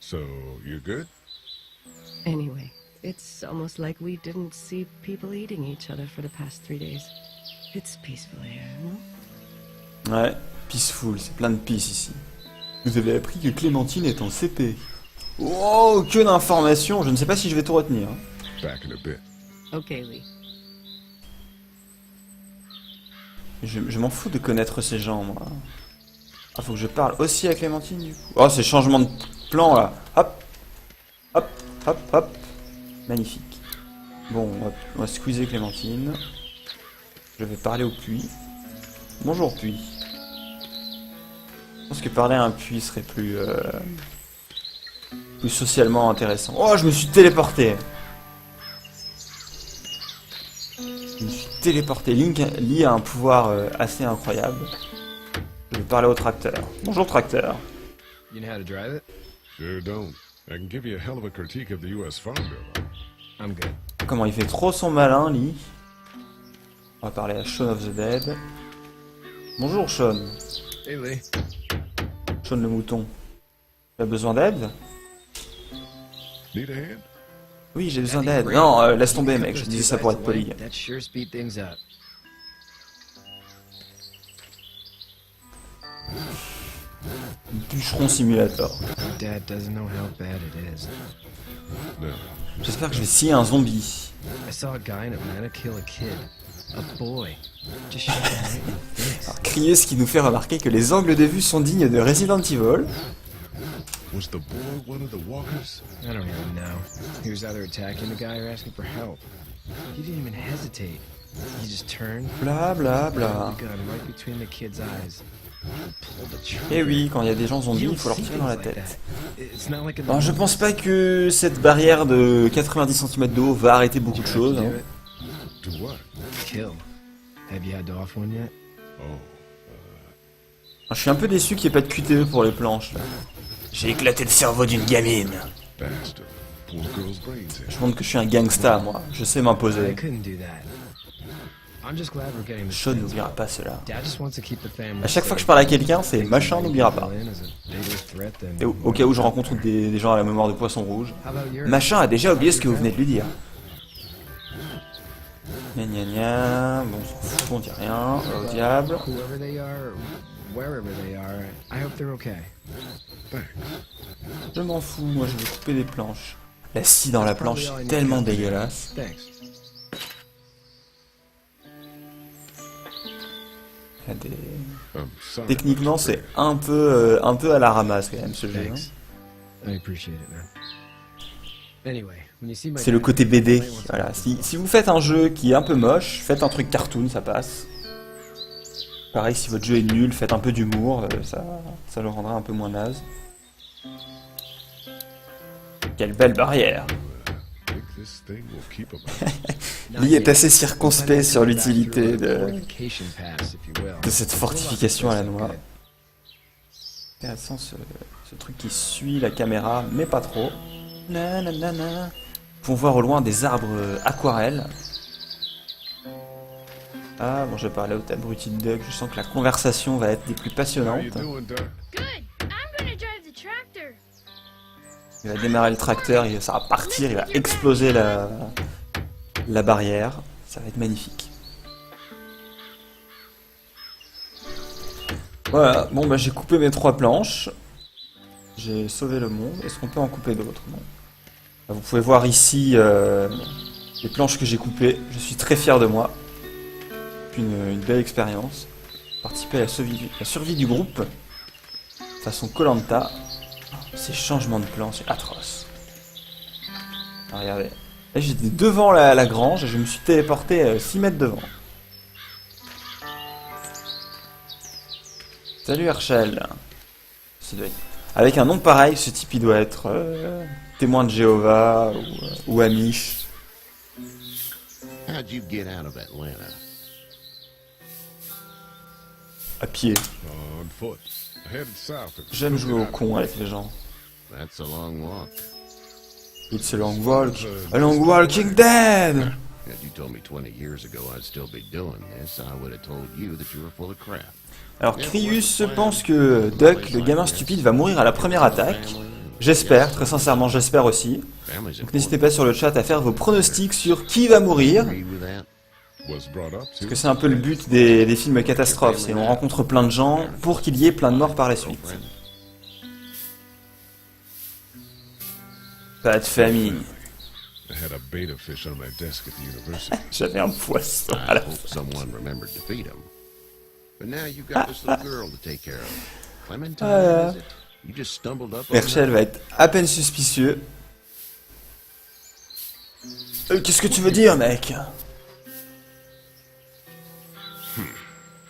So, you're good?
Anyway, it's almost like we didn't see people eating each other for the past 3 days. It's peaceful here, no?
Ouais, peaceful, c'est plein de peace ici. Vous avez appris que Clémentine est en CP. Oh, que d'informations. Je ne sais pas si je vais tout retenir.
Back in a bit.
Okay, Lee.
Je m'en fous de connaître ces gens, moi. Ah, faut que je parle aussi à Clémentine, du coup. Oh, ces changements de plan, là. Hop. Hop, hop, hop. Magnifique. Bon, on va squeezer Clémentine. Je vais parler au puits. Bonjour, puits. Je pense que parler à un puits serait plus socialement intéressant. Oh, je me suis téléporté. Je me suis téléporté. Lee a un pouvoir assez incroyable. Je vais parler au tracteur. Bonjour, tracteur.
You know how to drive it?
Sure don't. I can give you a hell of a critique of the U.S. Farm Bill.
I'm good.
Comment il fait trop son malin, Lee. On va parler à Shaun of the Dead. Bonjour, Shaun.
Hey, Lee.
Shaun le mouton. Tu as besoin d'aide?
Need a hand?
Oui, j'ai besoin d'aide. Non, laisse tomber, mec. Je disais ça pour être poli.
That sure speed things up.
Bûcheron Simulator.
My dad doesn't know how bad it is.
No.
J'espère que je vais scier un zombie.
I saw a guy in Atlanta kill a kid. A boy. Just shot him right in the face.
Alors, crier ce qui nous fait remarquer que les angles de vue sont dignes de Resident Evil.
Was the boy one of the walkers?
I don't even know. He was either attacking the guy or asking for help. He didn't even hesitate. He just turned,
Bla bla
put
bla.
the gun right between the kid's eyes, and pulled the trigger.
Et oui, quand il y a des gens zombies,
You
il
don't
faut leur
see
tirer dans la
things like
tête.
that. It's not like in the
Alors, je
movies.
pense pas que cette barrière de 90 cm d'eau va arrêter beaucoup de
Did you
choses.
have
hein.
to do
To what?
it? Kill. Have you had to off one yet?
Oh,
Je suis un peu déçu qu'il n'y ait pas de QTE pour les planches. Là. J'ai éclaté le cerveau d'une gamine.
bastard. Poor girl's brains here.
Je montre que je suis un gangsta, moi. Je sais
I
m'imposer.
couldn't do that. I'm just glad we're getting this
Shaun
thing.
n'oubliera pas cela.
Dad just wants to keep the family
À chaque fois que je
safe.
parle à quelqu'un, c'est
Thinks
machin
maybe
n'oubliera pas.
Berlin is a bigger threat than-
Et au cas où je rencontre des gens à la mémoire de poisson rouge.
How about yours?
Machin a déjà oublié ce que vous venez de lui dire. Gna gna gna, bon, on s'en fout, on dit rien, au diable.
Whoever they are, wherever they are, I hope they're okay.
Thanks.
Je m'en fous, moi je vais couper des planches. La scie dans la planche est tellement dégueulasse.
Thanks.
Il y a des...
I'm sorry.
Techniquement, c'est un peu à la ramasse quand même ce jeu. hein.
Thanks. I appreciate it, man. Anyway, when you see my
C'est le
dad,
côté BD.
play once
Voilà.
in a
Si vous faites un jeu qui est un peu moche, faites un truc cartoon, ça passe. Pareil, si votre jeu est nul, faites un peu d'humour, ça le rendra un peu moins naze. Quelle belle barrière!
Think this thing will keep 'em out.
while.
Lee est assez
Not yet.
circonspect sur l'utilité de
Fortification pass, if you will.
cette fortification à la noix.
Okay.
Intéressant ce truc qui suit la caméra, mais pas trop. Nanana. Vous pouvez voir au loin des arbres aquarelles. Ah bon, je vais parler au abruti de Doug, je sens que la conversation va être des plus
How
passionnantes.
you doing, Doc?
Good. I'm gonna drive the tractor.
Il va démarrer le tracteur, ça va partir, il va exploser la barrière. Ça va être magnifique. Voilà, bon bah j'ai coupé mes 3 planches. J'ai sauvé le monde. Est-ce qu'on peut en couper d'autres? Non. Vous pouvez voir ici les planches que j'ai coupées. Je suis très fier de moi. Une belle expérience. Participer à la survie du groupe. Façon Koh-Lanta. Ces changements de plan, c'est atroce. Ah, regardez. Là, j'étais devant la grange et je me suis téléporté 6 mètres devant. Salut Herschel. Ça doit être- Avec un nom pareil, ce type il doit être témoin de Jéhovah ou Amish.
How'd you get out of Atlanta?
À pied.
On foot. Headed south. and
J'aime
snooping
jouer au
out.
con avec les gens.
That's a long walk.
It's a long walk. A long walking dead.
Had you told me 20 years ago I'd still be doing this, I would have told you that you were full of crap.
Alors Crius pense que Duck, le gamin stupide, va mourir à la première attaque. J'espère, très sincèrement j'espère aussi.
Family's
Donc n'hésitez pas sur le chat à faire vos pronostics sur qui va mourir.
Agree with that?
Was brought up
Parce
to.
que c'est un peu le but des films catastrophes, c'est on rencontre plein de gens pour qu'il y ait plein de morts par la suite. Pas de famille.
I had a betta fish on my desk at the university.
J'avais un poisson à
I
la
hope
fin.
someone remembered to feed him. But now you've got this little girl to take care of. Clementine, is it? You just stumbled up on
Herschel
her?
va être à peine suspicieux. Qu'est-ce que tu veux dire, mec?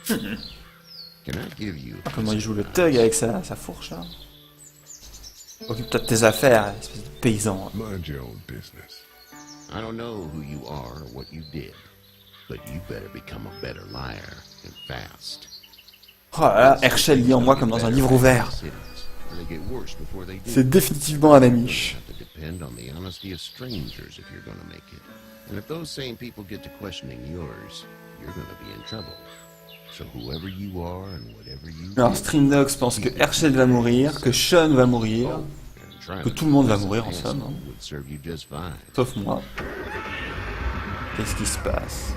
Can I give you a
Comment
piece
il
of
joue le
advice?
thug avec sa fourche, là? Occupe-toi de tes affaires, espèce de paysan.
Mind your own business.
I don't know who you are or what you did, but you better become a better liar and fast.
Oh là là, Herschel lit en moi comme dans un livre ouvert. C'est définitivement un amiche.
Have to depend on the honesty of strangers if you're gonna make it. And if those same people get to questioning yours, you're gonna be in trouble. So whoever you are and whatever you
Alors
do,
Streamdogs pense que Herschel va mourir, que Sean va mourir,
and try
que
to
tout le monde va
keep
mourir en
this
somme,
handsome
hein.
would serve you just fine.
Sauf moi. Qu'est-ce qui se passe?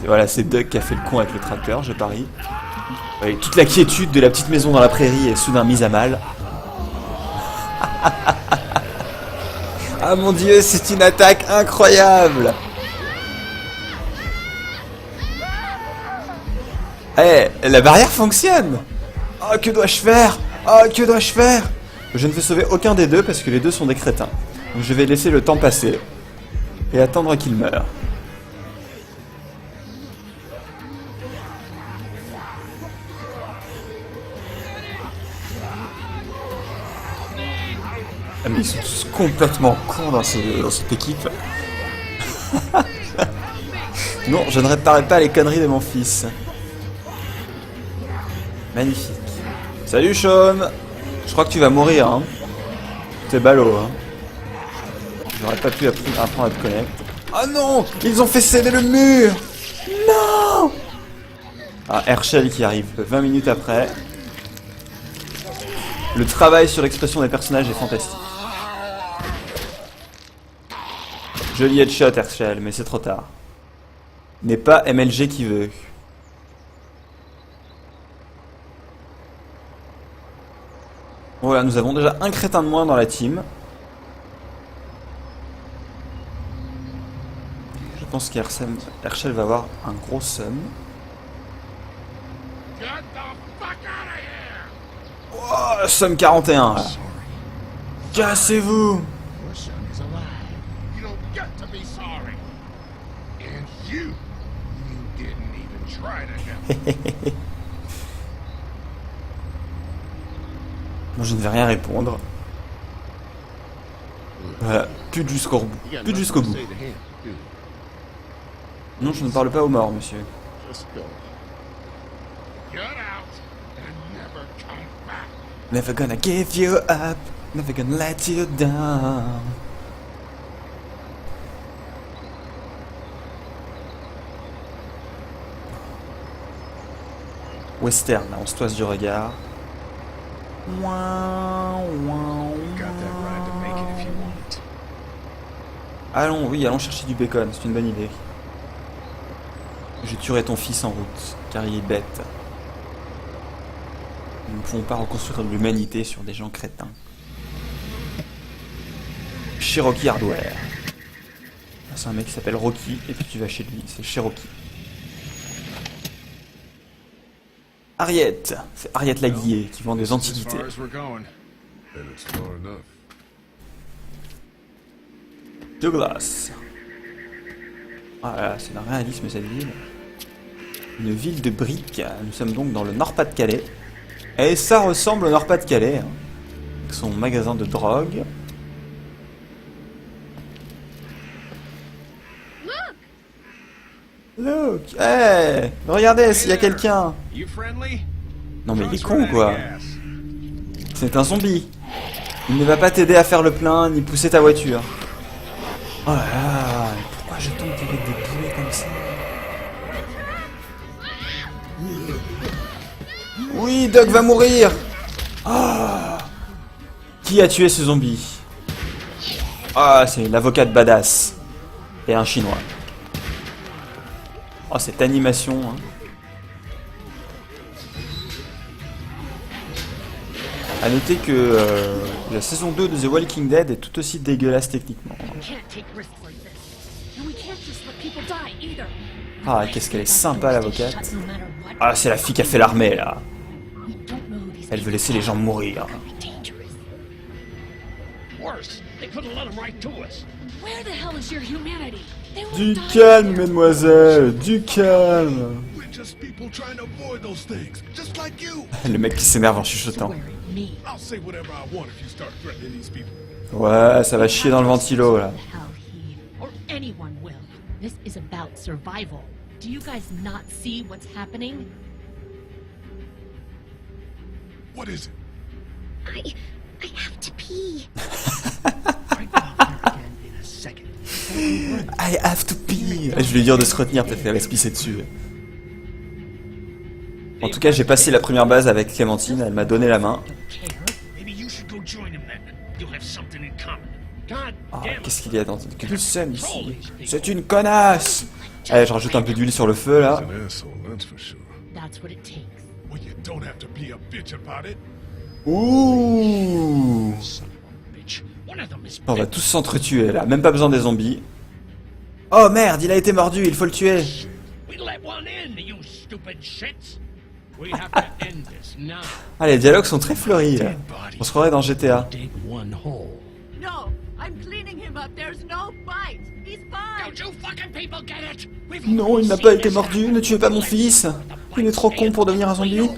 Voilà, c'est Doug qui a fait le con avec le tracteur, je parie. Et toute la quiétude de la petite maison dans la prairie est soudain mise à mal. Ah mon dieu, c'est une attaque incroyable! Eh, la barrière fonctionne! Oh, que dois-je faire? Oh, que dois-je faire? Je ne vais sauver aucun des deux parce que les deux sont des crétins. Donc je vais laisser le temps passer et attendre qu'ils meurent. Ah mais ils sont tous complètement cons dans cette équipe. Non, je ne réparerai pas les conneries de mon fils. Magnifique. Salut Sean. Je crois que tu vas mourir, hein. T'es ballot, hein. J'aurais pas pu apprendre à te connaître. Oh non! Ils ont fait céder le mur! Non! Ah, Herschel qui arrive 20 minutes après. Le travail sur l'expression des personnages est fantastique. Joli headshot, Herschel, mais c'est trop tard. N'est pas MLG qui veut. Voilà, nous avons déjà un crétin de moins dans la team. Je pense qu'Herschel va avoir un gros sum. Oh, sum 41 là. Cassez-vous!
Your son is alive. You don't get to be sorry. And you didn't even try to help.
Bon, je ne vais rien répondre. Voilà, plus jusqu'au bout.
You got
Plus
nothing
jusqu'au
to
bout.
say to him, do you?
Non, je ne parle pas aux morts, monsieur.
Just go.
Get out and never come back.
Never gonna give you up, never gonna let you down. Western, là, on se toise du regard. Ouin, ouin,
Got that ride to make it if you want it.
Allons, oui, allons chercher du bacon, c'est une bonne idée. Je tuerai ton fils en route, car il est bête. Nous ne pouvons pas reconstruire l'humanité sur des gens crétins. Cherokee Hardware. C'est un mec qui s'appelle Rocky, et puis tu vas chez lui, c'est Cherokee. Harriet, c'est Harriet Laguillet qui vend des
As
antiquités.
far as we're going.
And it's far enough.
Douglas. Ah là, c'est un réalisme cette ville. Une ville de briques. Nous sommes donc dans le Nord-Pas-de-Calais. Et ça ressemble au Nord-Pas-de-Calais. Hein. Avec son magasin de drogue. Look! Hey! Regardez s'il y a quelqu'un!
You friendly?
Non mais il est
Toss
con
rat
quoi!
gas.
C'est un zombie! Il ne va pas t'aider à faire le plein ni pousser ta voiture. Oh là là! Pourquoi je tombe avec des poulets comme ça? Oui, Doc va mourir! Ah. Qui a tué ce zombie? Ah, c'est l'avocat de badass. Et un chinois. Oh, cette animation, hein. A noter que la saison 2 de The Walking Dead est tout aussi dégueulasse techniquement. Ah, qu'est-ce qu'elle est sympa l'avocate. Ah, c'est la fille qui a fait l'armée là. Elle veut laisser les gens mourir. Du calme, mesdemoiselles, du calme. Le mec qui s'énerve en chuchotant. Ouais, ça va chier dans le ventilo là.
This is about survival. Do you guys not see what's happening?
What is it?
I have to pee.
I have to pee. Je vais lui dire de se retenir, peut-être qu'elle va se pisser dessus. En tout cas, j'ai passé la première base avec Clémentine, elle m'a donné la main. Ah, qu'est-ce qu'il y a dans quelle scène ici? C'est une connasse. Allez, je rajoute un peu d'huile sur le feu là. Ouh. On va tous s'entretuer là, même pas besoin des zombies. Oh merde, il a été mordu, il faut le tuer. Ah, les dialogues sont très fleuris là. On se croirait dans GTA. Non, il n'a pas été mordu, ne tuez pas mon fils. Il est trop con pour devenir un zombie.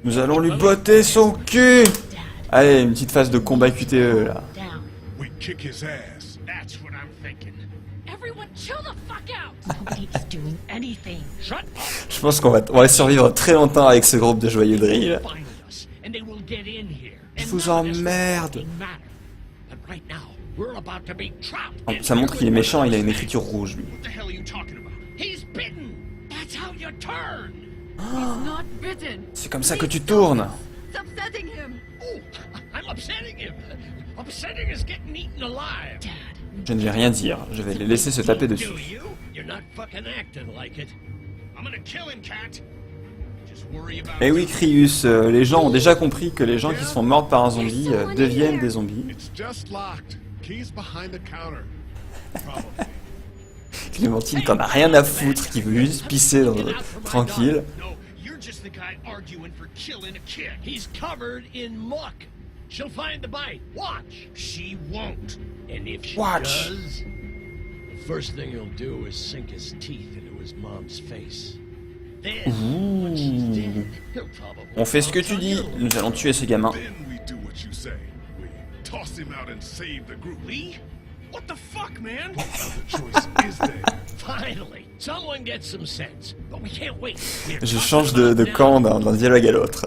Nous allons lui botter son cul. Allez, une petite phase de combat QTE là. Je pense qu'on va survivre très longtemps avec ce groupe de joyeux drill. Je vous emmerde. Oh, ça montre qu'il est méchant, il a une écriture rouge lui. Oh, c'est comme ça que tu tournes. Je ne vais rien dire, je vais les laisser se taper dessus. Et oui, Crius, les gens ont déjà compris que les gens qui se font mordre par un zombie deviennent des zombies. Clémentine, t'en as rien à foutre, qui veut juste pisser tranquille.
She'll find the bite. Watch. She won't. And if she
Watch.
does, the first thing he'll do is sink his teeth into his mom's face. Then, once she's dead, he'll probably
On fait ce que tu dis. Nous allons tuer ce gamin.
Then we do what you say. We toss him out and save the group. Lee? What the fuck, man? What other choice is there? Finally, someone gets some sense. But we can't wait.
Je change de camp d'un dialogue à l'autre.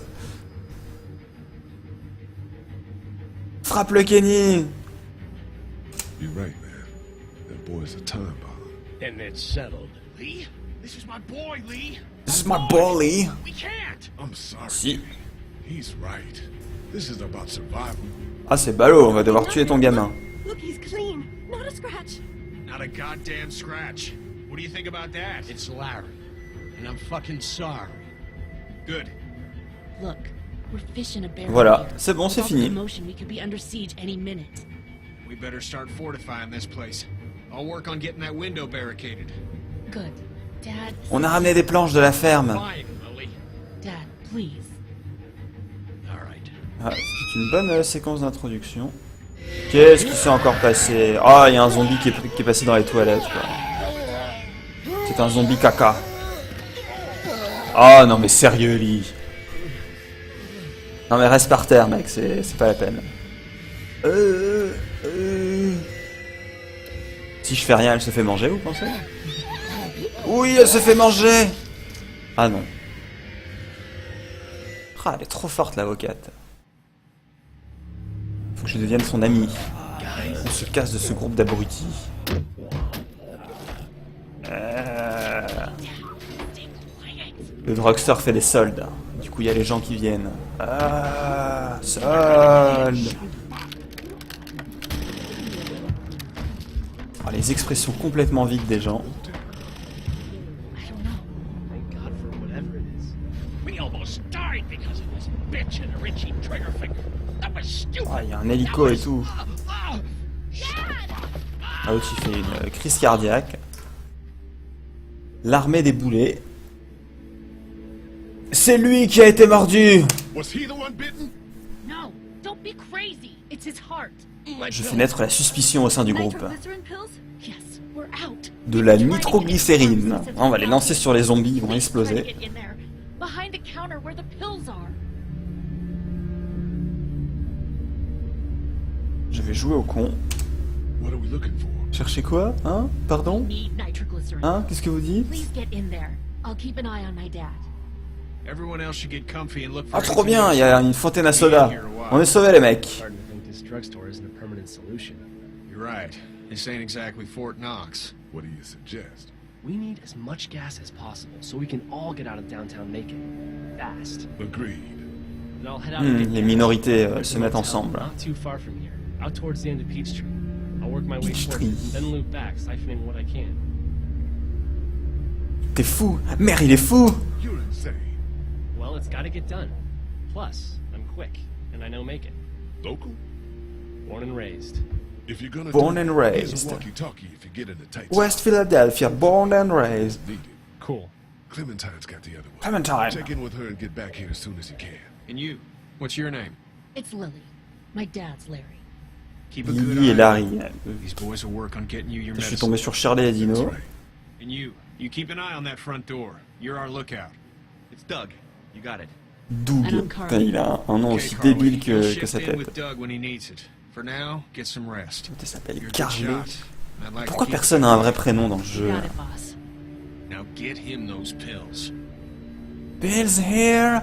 Frappe le Kenny.
You're right, man. That boy's a time bomb. Then it's settled. Lee? This is my boy, Lee.
This is my boy, Lee.
We can't. I'm sorry.
Si.
He's right. This is about survival.
Ah, c'est ballot, on va devoir tuer ton gamin.
Look, he's clean. Not a scratch.
Not a goddamn scratch. What do you think about that?
It's Larry. And I'm fucking sorry.
Good.
Look, we're fishing a barrel.
Voilà, c'est bon, c'est
Without
fini.
commotion, we could be under siege any minute.
We better start fortifying this place. I'll work on getting that window barricaded.
Good. Dad.
On a ramené des planches de la ferme.
Fine, Lily.
Dad, please.
All right.
Ah, c'est une bonne séquence d'introduction. Qu'est-ce qui s'est encore passé? Ah, il y a un zombie qui est passé dans les toilettes, quoi. C'est un zombie caca. Ah non mais sérieux, Lee. Non mais reste par terre, mec, c'est pas la peine. Si je fais rien, elle se fait manger, vous pensez? Oui, elle se fait manger. Ah non. Ah, elle est trop forte, l'avocate. Faut que je devienne son ami. On se casse de ce groupe d'abrutis. Le drugstore fait des soldes. Du coup, il y a les gens qui viennent. Ah, soldes. les expressions complètement vides des gens.
I don't know.
Thank God for whatever it is.
We almost died because of this bitch and her itchy trigger finger. That was stupid.
Ah, il y a un hélico et tout. Ah, l'autre il fait une crise cardiaque. L'armée des boulets. C'est lui qui a été mordu.
Was he the one bitten?
No, don't be crazy. It's his heart.
Je fais naître la suspicion au sein du groupe.
Nitroglycerin pills?
Yes, we're out.
De la nitroglycérine. On va les lancer sur les zombies, ils vont exploser.
Get in there. Behind the counter where the pills are.
Je vais jouer au con.
What are we looking for?
Cherchez quoi? Hein? Pardon?
Need nitroglycerin.
Hein? Qu'est-ce que vous dites?
Please get in there. I'll keep an eye on my dad.
Everyone else should get comfy and look for
Ah, trop bien, il y a une fontaine à soda. On est sauvés les mecs.
Starting to think this drugstore isn't a permanent solution.
You're right. This ain't exactly Fort Knox.
What do you suggest?
We need as much gas as possible so we can all get out of downtown Macon. Fast.
Agreed.
And I'll head out and get
Les
gas.
minorités
There's
se
a
mettent
motel
ensemble.
Not too far from here, out towards the end of Peachtree. I'll work my way towards
Peachtree.
it, then loop back, siphoning what I can.
T'es fou. Merde, il est fou.
You're insane.
Well, it's gotta get done. Plus, I'm quick, and I know Macon.
Local?
Born and raised.
If you're gonna
Born
do it,
and
here's
raised.
a walkie-talkie if you get in a tight
West Philadelphia, born and raised.
spot. Needed.
Cool.
Clementine's got the other one.
Clementine.
Check in with her and get back here as soon as you can.
And you, what's your name?
It's Lily. My dad's Larry.
Keep a good
Lily et
eye.
Larry.
These boys will work on getting you your
Je suis
medicine.
tombé sur Shirley et
That's
Dino.
right.
And you keep an eye on that front door. You're our lookout.
It's Doug. You got it.
Doug.
I'm Carly.
Putain, il a un nom
Okay,
aussi
Carly,
débile
you'll
que
shift
sa
in
tête.
with Doug when he needs it. For now, get some rest.
Il s'appelle
You're a good
Carly.
shot. I'd like to
Pourquoi
keep
personne n'a un vrai prénom dans le jeu?
Got it, boss.
Now get him those pills.
Bill's here.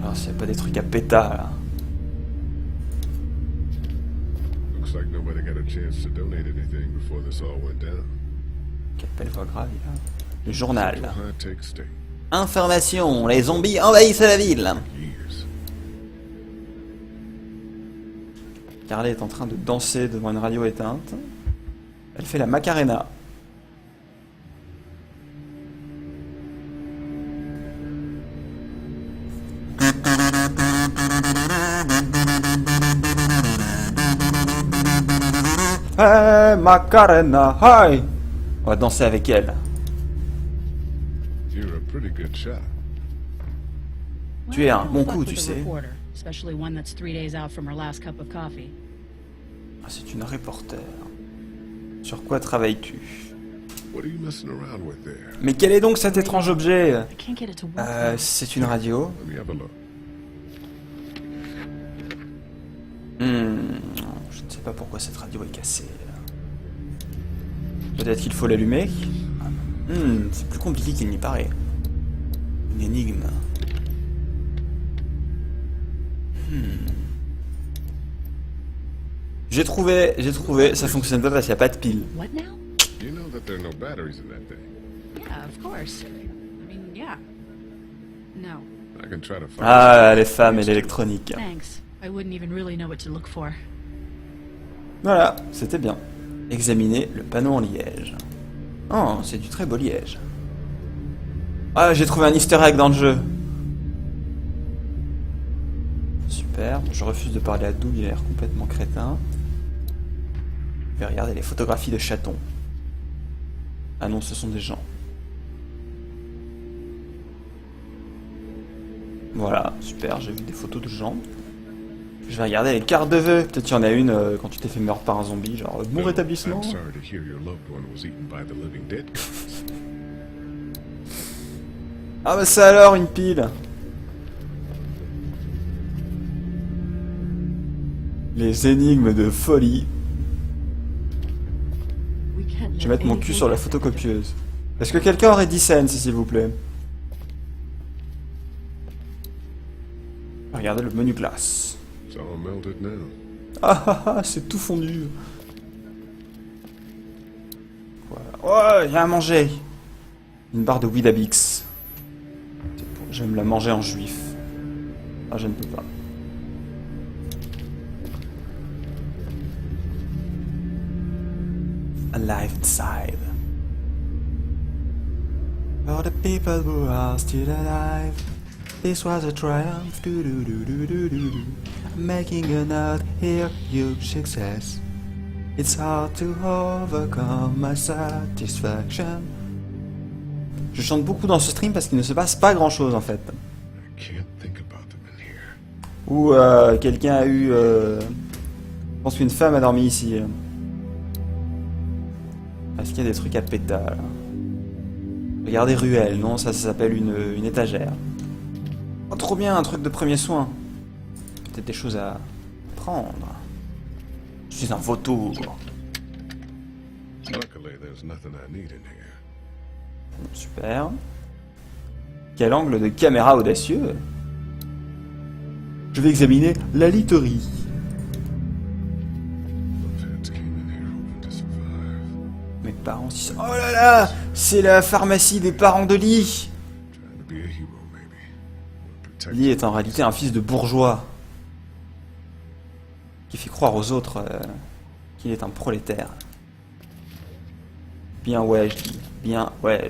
Alors, c'est pas des trucs à péta là.
Looks like nobody got a chance to donate anything before this all went down.
Quelle belle voix grave, il a. Le journal.
High-tech state.
Information, les zombies envahissent la ville.
Years.
Carly est en train de danser devant une radio éteinte. Elle fait la Macarena. Hey, Macarena, hi! On va danser avec elle.
You're a pretty good shot.
Tu es un bon coup, tu sais.
Especially one that's 3 days out from her last cup of coffee.
Ah, c'est une reporter. Sur quoi travailles-tu?
What are you messing around with there?
Mais quel est donc cet étrange objet?
I can't get it to work.
C'est une radio.
Let me have a look.
Je ne sais pas pourquoi cette radio est cassée. Peut-être qu'il faut l'allumer. C'est plus compliqué qu'il n'y paraît. Une énigme. J'ai trouvé, ça fonctionne pas parce qu'il n'y a pas de pile.
What now?
You know that there are no batteries in that thing.
Yeah, of course. I mean, yeah. No,
I can try to find
Ah, les femmes et l'électronique.
thanks. I wouldn't even really know what to look for.
Voilà, c'était bien. Examiner le panneau en liège. Oh, c'est du très beau liège. Ah, j'ai trouvé un easter egg dans le jeu. Super, je refuse de parler à Doug, il a l'air complètement crétin. Je vais regarder les photographies de chatons. Ah non, ce sont des gens. Voilà, super, j'ai vu des photos de gens. Je vais regarder les cartes de vœux. Peut-être qu'il y en a une quand tu t'es fait mordre par un zombie, genre bon rétablissement.
I'm sorry to hear your loved one was eaten by the living dead.
Ah bah ça alors, une pile. Les énigmes de folie.
We can't
Je vais mettre mon cul sur la photocopieuse. Est-ce que quelqu'un aurait 10 cents, s'il vous plaît? Regardez le menu classe.
It's all melted now.
Ah ah ah, c'est tout fondu. Voilà. Oh, il y a à manger. Une barre de Weetabix. Je vais me la manger en juif. Ah, je ne peux pas. alive inside. For the people who are still alive, this was a triumph. Do do do do do do do. Making a note here, huge success. It's hard to overcome my satisfaction. Je chante beaucoup dans ce stream parce qu'il ne se passe pas grand chose en fait. Ou quelqu'un a eu... je pense qu'une femme a dormi ici. Est-ce qu'il y a des trucs à pétale? Regardez Ruelle, non, ça s'appelle une étagère. Oh, trop bien, un truc de premier soin. Peut-être des choses à prendre. Je suis un vautour. Super. Quel angle de caméra audacieux. Je vais examiner la literie. Mes parents... Oh là là, c'est la pharmacie des parents de Lee. Lee est en réalité un fils de bourgeois qui fait croire aux autres qu'il est un prolétaire. Bien ouais, je dis. Bien ouais.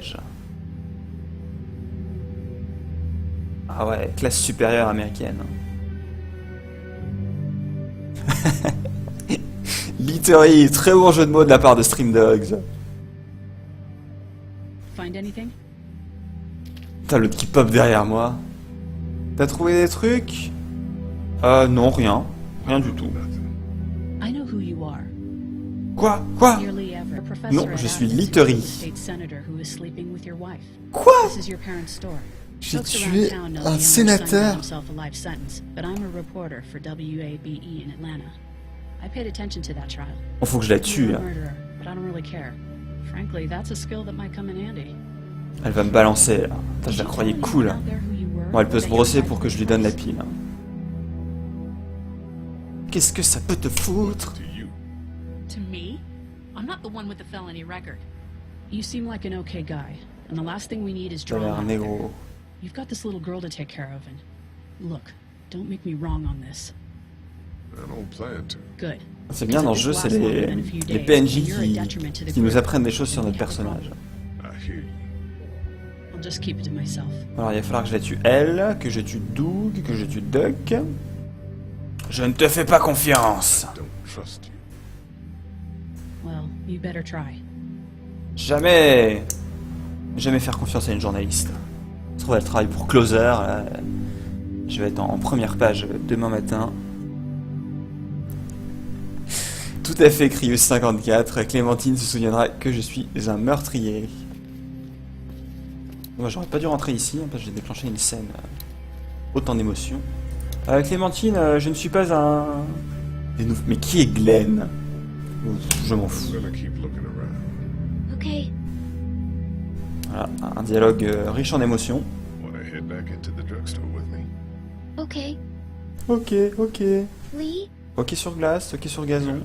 Ah ouais, classe supérieure américaine. Literie, très bon jeu de mots de la part de Stream Dogs.
Find anything?
Putain, le petit pop derrière moi. T'as trouvé des trucs? Non, rien. Rien du tout.
I know who you are.
Quoi?
Nearly ever. A professor
Non,
at
je suis
Athens,
literie.
state senator who is sleeping with your wife.
Quoi?
This is your parents' store.
J'ai
Folks
tué
around town know
un
the younger son
sénateur.
got himself a life sentence, but I'm a reporter for WABE in Atlanta. I paid attention to that trial.
Oh, faut que je la tue.
You're a
Hein.
murderer, but I don't really care. Frankly, that's a skill that might come in handy.
Elle va me balancer là. Putain, je la croyais cool. Bon, elle peut se brosser pour que je lui donne la pile. Qu'est-ce que ça peut te foutre?
To me? I'm not the one with the felony record.
You seem like an okay guy, and the last thing we need is
T'as
drama
l'air
out there.
négro.
You've got this little girl to take care of, and look, don't make me wrong on this. Good.
C'est bien dans le jeu, c'est les PNJ qui nous apprennent des choses sur notre personnage.
I'll just keep it to myself.
Alors il va falloir que je la tue elle, que je tue Doug, que je tue Duck. Je ne te fais pas confiance.
Well, you better try.
Jamais faire confiance à une journaliste. Ça se trouve elle travaille pour Closer. Là. Je vais être en première page demain matin. Tout à fait, Crius54. Clémentine se souviendra que je suis un meurtrier. Moi, j'aurais pas dû rentrer ici, hein, parce que j'ai déclenché une scène autant d'émotions. Clémentine, je ne suis pas un... Mais qui est Glenn? Je m'en fous.
Okay.
Voilà, un dialogue riche en émotions.
Okay.
Ok.
Lee,
Ok sur glace, ok sur gazon.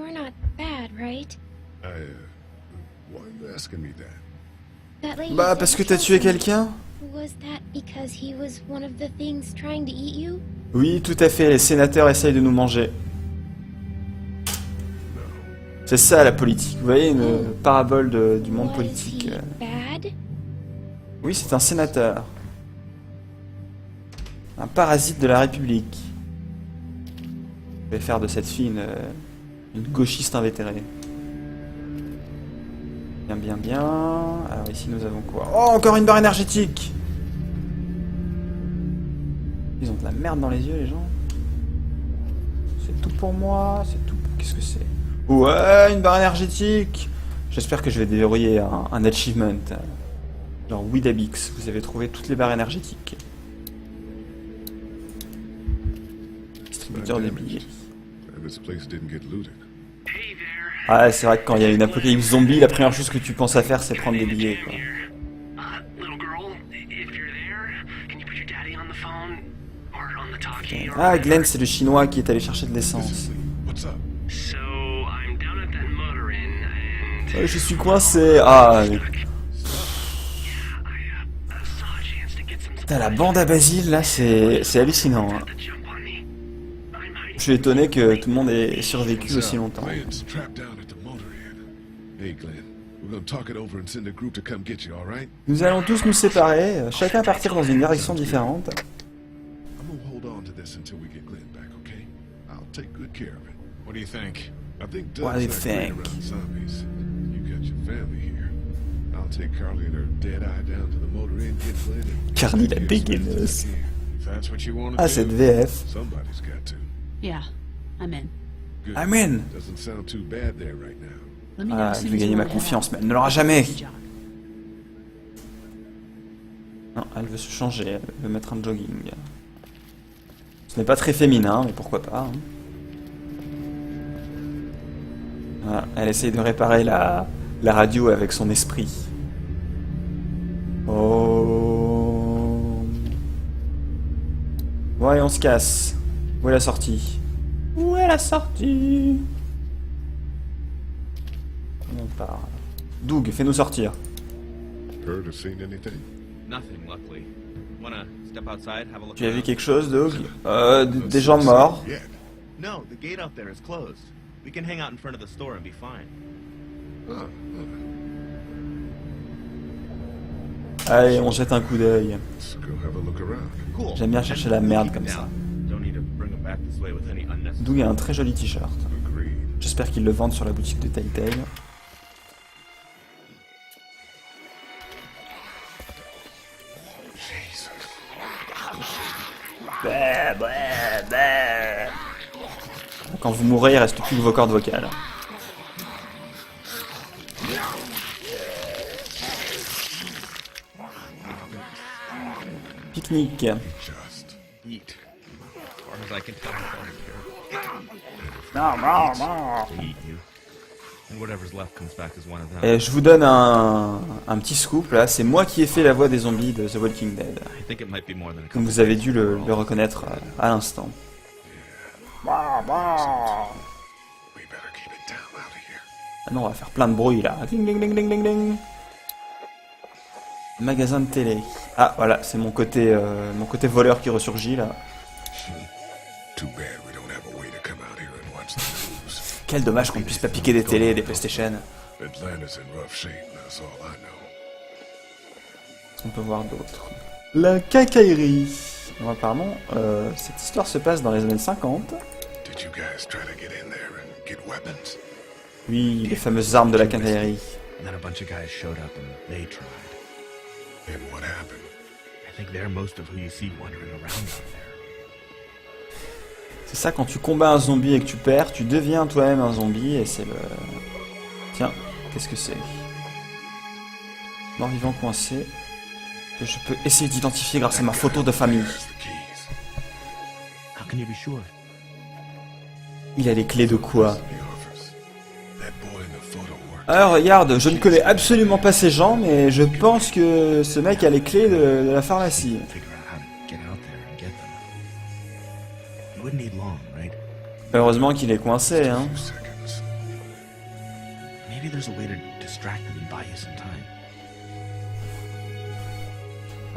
you're not bad, right? That lady
Bah
said
parce que
you
t'as
killed
tué
someone.
quelqu'un?
Was that because he was one of the things trying to eat you?
Oui, tout à fait, les sénateurs essayent de nous manger. C'est ça la politique, vous voyez, une parabole du monde
Was
politique.
he bad?
Oui, c'est un sénateur. Un parasite de la République. Je vais faire de cette fille une gauchiste invétérée. Bien. Alors ici nous avons quoi? Oh, encore une barre énergétique! Ils ont de la merde dans les yeux, les gens. C'est tout pour moi, c'est tout pour... Qu'est-ce que c'est? Ouais, une barre énergétique! J'espère que je vais déverrouiller un achievement. Genre Widabix, vous avez trouvé toutes les barres énergétiques. Distributeur de billets. Ah, c'est vrai que quand il y a une apocalypse zombie, la première chose que tu penses à faire, c'est prendre des billets, quoi. Ah, Glenn, c'est le chinois qui est allé chercher de l'essence. Je suis coincé. Ah. Putain, la bande à Basile, là, c'est hallucinant. Hein. Je suis étonné que tout le monde ait survécu aussi longtemps.
Hey, Glenn. We're gonna talk it over and send a group to come get you, all right?
Nous allons tous nous séparer, chacun partir dans une direction différente.
I'm gonna hold on to this until we get Glenn back, okay? I'll take good care of it.
What do you think?
I think
What do you
Doug's not great
think?
around zombies. You got your family here. I'll take Carly and her dead eye down to the motor inn, get Glenn, and
Carly la
take care of some
béguineuse.
business here.
If that's what you want to
Ah,
do.
cette VF.
Somebody's got to.
Yeah, I'm in.
Good.
I'm in.
Doesn't sound too bad there right now.
Let me know
Ah,
as
elle
soon
veut
as
gagner
you
ma
wanna head
confiance,
out.
mais elle ne l'aura jamais.
Good job.
Non, elle veut se changer, elle veut mettre un jogging. Ce n'est pas très féminin, mais pourquoi pas. Hein. Voilà, elle essaye de réparer la radio avec son esprit. Oh. Ouais, on se casse. Où est la sortie? Où est la sortie? On part. Doug, fais-nous sortir.
Heard or seen anything?
Nothing, luckily. Wanna step outside, have a look
Tu as vu
around?
quelque chose, Doug? Des gens morts.
Yeah.
No, the gate out there is closed. We can hang out in front of the store and be fine.
Allez, on jette un coup d'œil.
Let's go have a look around.
Cool.
J'aime bien chercher la merde comme ça.
Don't need to bring them back this way with any unnecessary.
Doug a un très joli t-shirt.
Agreed.
J'espère qu'ils le vendent sur la boutique de Telltale. Bah, bah, bah. Quand vous mourrez, il reste plus que vos cordes vocales. Pique-nique.
Just
Eat. As far as I can tell, they eat you. And whatever's left comes back as one of them.
Et je vous donne un petit scoop là, c'est moi qui ai fait la voix des zombies de The Walking Dead.
I think it might be more than a
Comme
couple.
vous avez dû le reconnaître à l'instant.
we better keep it down out of here.
Ah non, on va faire plein de bruit là. Ding ding ding ding ding ding. Magasin de télé. Ah voilà, c'est mon côté voleur qui ressurgit là.
Too bad we don't have a way to come out here and watch the news.
Quel dommage qu'on ne puisse pas piquer des télés et des PlayStation.
Atlanta's in rough shape, that's all I know.
On peut voir d'autres. La cacaillerie. Alors, apparemment, cette histoire se passe dans les années 50.
Did you guys try to get in there and get weapons?
Oui, les fameuses armes de la cacaillerie.
And then a bunch of guys showed up and they tried.
And what happened?
I think they're most of who you see wandering around out there.
C'est ça, quand tu combats un zombie et que tu perds, tu deviens toi-même un zombie et c'est le... Tiens, qu'est-ce que c'est? Mort-vivant coincé. Que je peux essayer d'identifier grâce à ma photo de famille.
There's the keys.
How can you be sure?
Il a les clés de quoi?
The office. That boy in the photo worked.
Alors regarde, je ne connais absolument pas ces gens, mais je pense que ce mec a les clés de la pharmacie.
Figure out how to get out there and get them. You wouldn't need long, right?
Heureusement qu'il est coincé, hein.
2 seconds.
Maybe there's a way to distract them and buy you some time.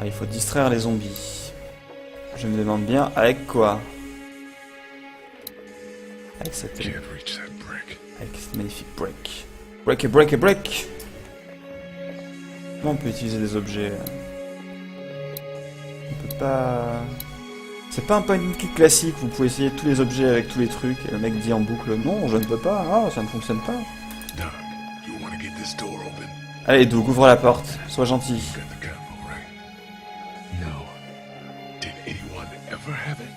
Ah, il faut distraire les zombies. Je me demande bien avec quoi? Avec cette
Can't reach that brick.
magnifique brick. Break et break et break. Comment on peut utiliser des objets? On peut pas... C'est pas un point and click classique, vous pouvez essayer tous les objets avec tous les trucs, et le mec dit en boucle « Non, je ne peux pas, ah, ça ne fonctionne pas.
Doug, you want to get this door open? »
Allez, Doug, ouvre la porte, sois gentil.
Got the capo, right? No. Did anyone ever have it?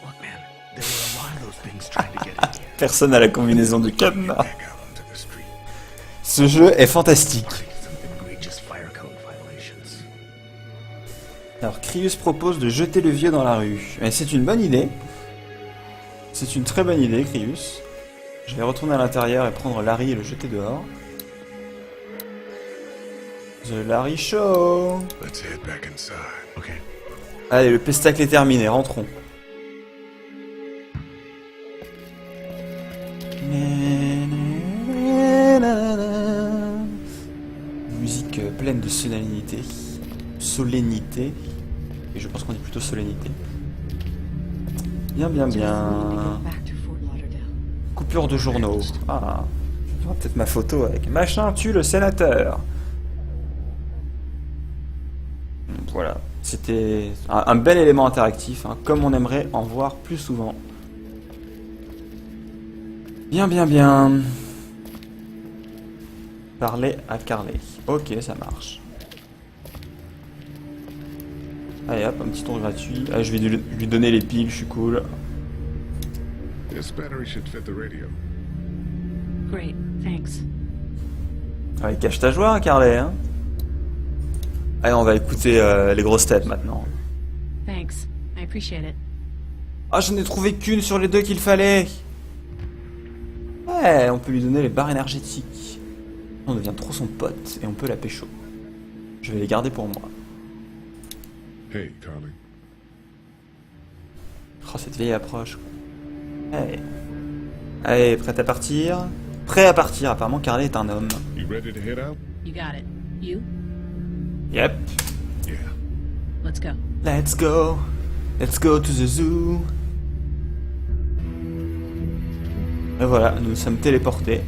Look, man, there were a lot of those things trying to get in here.
Personne n'a la combinaison du cadenas.
Back out onto the street.
Ce jeu est fantastique.
Some egregious fire code violations.
Alors, Crius propose de jeter le vieux dans la rue. Et c'est une bonne idée. C'est une très bonne idée, Crius. Je vais retourner à l'intérieur et prendre Larry et le jeter dehors. The Larry Show.
Let's head back inside.
Okay.
Allez, le pestacle est terminé, rentrons. Musique pleine de solennité. Solennité. Et je pense qu'on dit plutôt solennité. Bien, bien, bien.
Back to Fort Lauderdale.
Coupure de journaux. Ah. Peut-être ma photo avec machin tue le sénateur. Donc voilà, c'était un bel élément interactif, hein, comme on aimerait en voir plus souvent. Bien, bien, bien. Parler à Carley. Ok, ça marche. Allez hop, un petit tour gratuit. Ah, je vais lui donner les piles, je suis cool.
This battery should fit the radio.
Great, thanks.
Allez, cache ta joie, hein, Carley. Hein. Allez, on va écouter les grosses têtes maintenant.
Thanks. I appreciate it.
Ah, j'en ai trouvé qu'une sur les deux qu'il fallait. Ouais, on peut lui donner les barres énergétiques. On devient trop son pote et on peut la pécho. Je vais les garder pour moi.
Hey, Carly.
Oh, cette vieille approche. Hey. Allez, prête à partir? Prêt à partir, apparemment Carley est un homme.
You ready to head out?
You got it. You?
Yep.
Yeah.
Let's go.
Let's go. Let's go to the zoo. Et voilà, nous nous sommes téléportés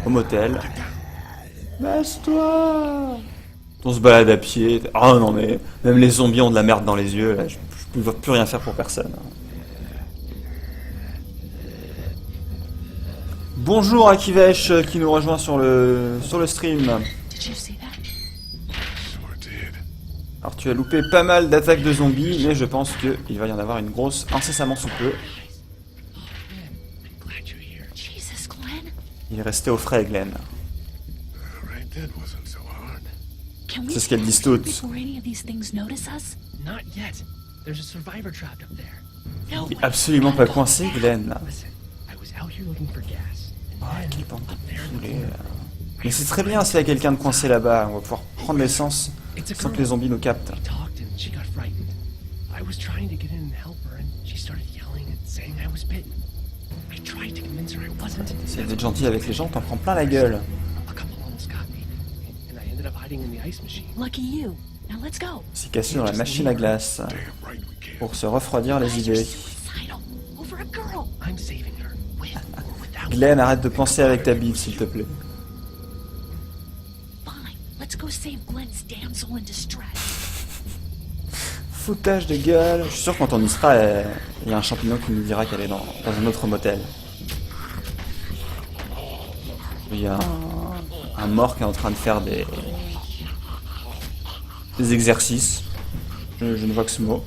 au motel. Baisse-toi. On se balade à pied. Oh non mais, même les zombies ont de la merde dans les yeux. Là. Je ne veux plus rien faire pour personne. Bonjour à Kivesh qui nous rejoint sur le stream. Alors tu as loupé pas mal d'attaques de zombies, mais je pense qu'il va y en avoir une grosse incessamment sous peu. Il est resté au frais, Glenn. C'est ce qu'elles disent toutes. Il est absolument pas coincé, Glenn. Oh, quel bande de foulés. Mais c'est très bien s'il y a quelqu'un de coincé là-bas. On va pouvoir prendre l'essence sans que les zombies nous captent. Essaye d'être gentil avec les gens, t'en prends plein la gueule. C'est cassé dans la machine à glace pour se refroidir les idées. Glenn, arrête de penser avec ta bite, s'il te plaît. Foutage de gueule. Je suis sûr que quand on y sera, il y a un champignon qui nous dira qu'elle est dans un autre motel. Il y a un mort qui est en train de faire des exercices. Je ne vois que ce mot.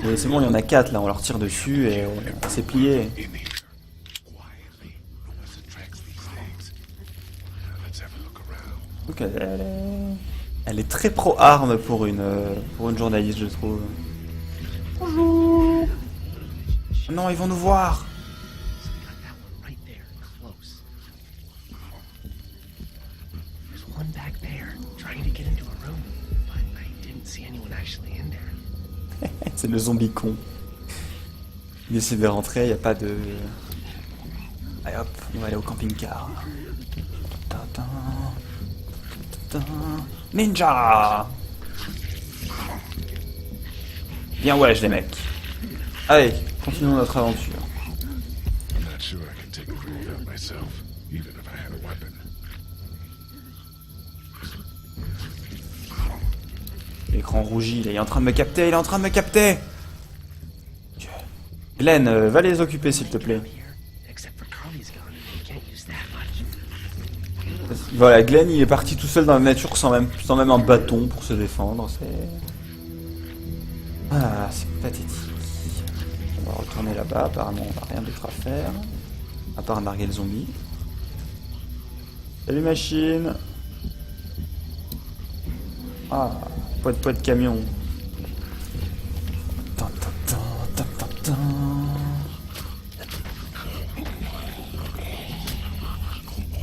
Et c'est bon, il y en a 4 là, on leur tire dessus et c'est plié. Donc elle est très pro-arme pour une journaliste, je trouve. Bonjour. Non, ils vont nous voir. C'est le zombie con. Il essaie de rentrer, il n'y a pas de... Allez hop, on va aller au camping-car. Ninja. Bien wesh les mecs. Allez, continuons notre aventure. L'écran rougit, il est en train de me capter, il est en train de me capter. Glenn, va les occuper s'il te plaît. Voilà, Glenn il est parti tout seul dans la nature sans même un bâton pour se défendre, Ah, c'est pathétique. On va retourner là-bas, apparemment on n'a rien d'autre à faire. À part narguer le zombie. Salut machine. Ah, poids de camion.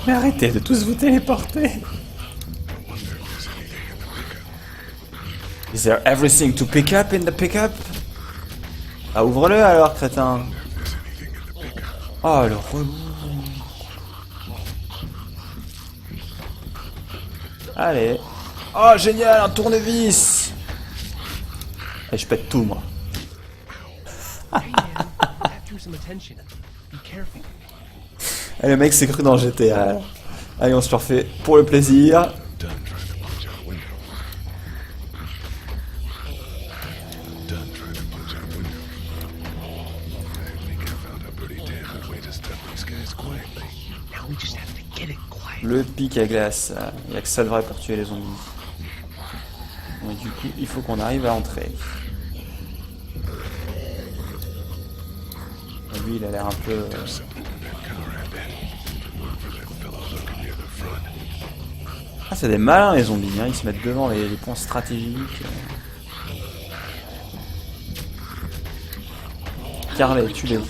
Mais arrêtez de tous vous téléporter. Is there everything to pick up in the pickup? Ah, ouvre-le alors, crétin. Oh, le relou. Allez. Oh, génial, un tournevis. Et je pète tout, moi. Et le mec s'est cru dans GTA. Là. Allez, on se le refait pour le plaisir. Le pic à glace, il n'y a que ça de vrai pour tuer les zombies. Donc du coup, il faut qu'on arrive à entrer. Et lui, il a l'air un peu... Ah, c'est des malins les zombies, hein. Ils se mettent devant les points stratégiques. Carlet, tue-les.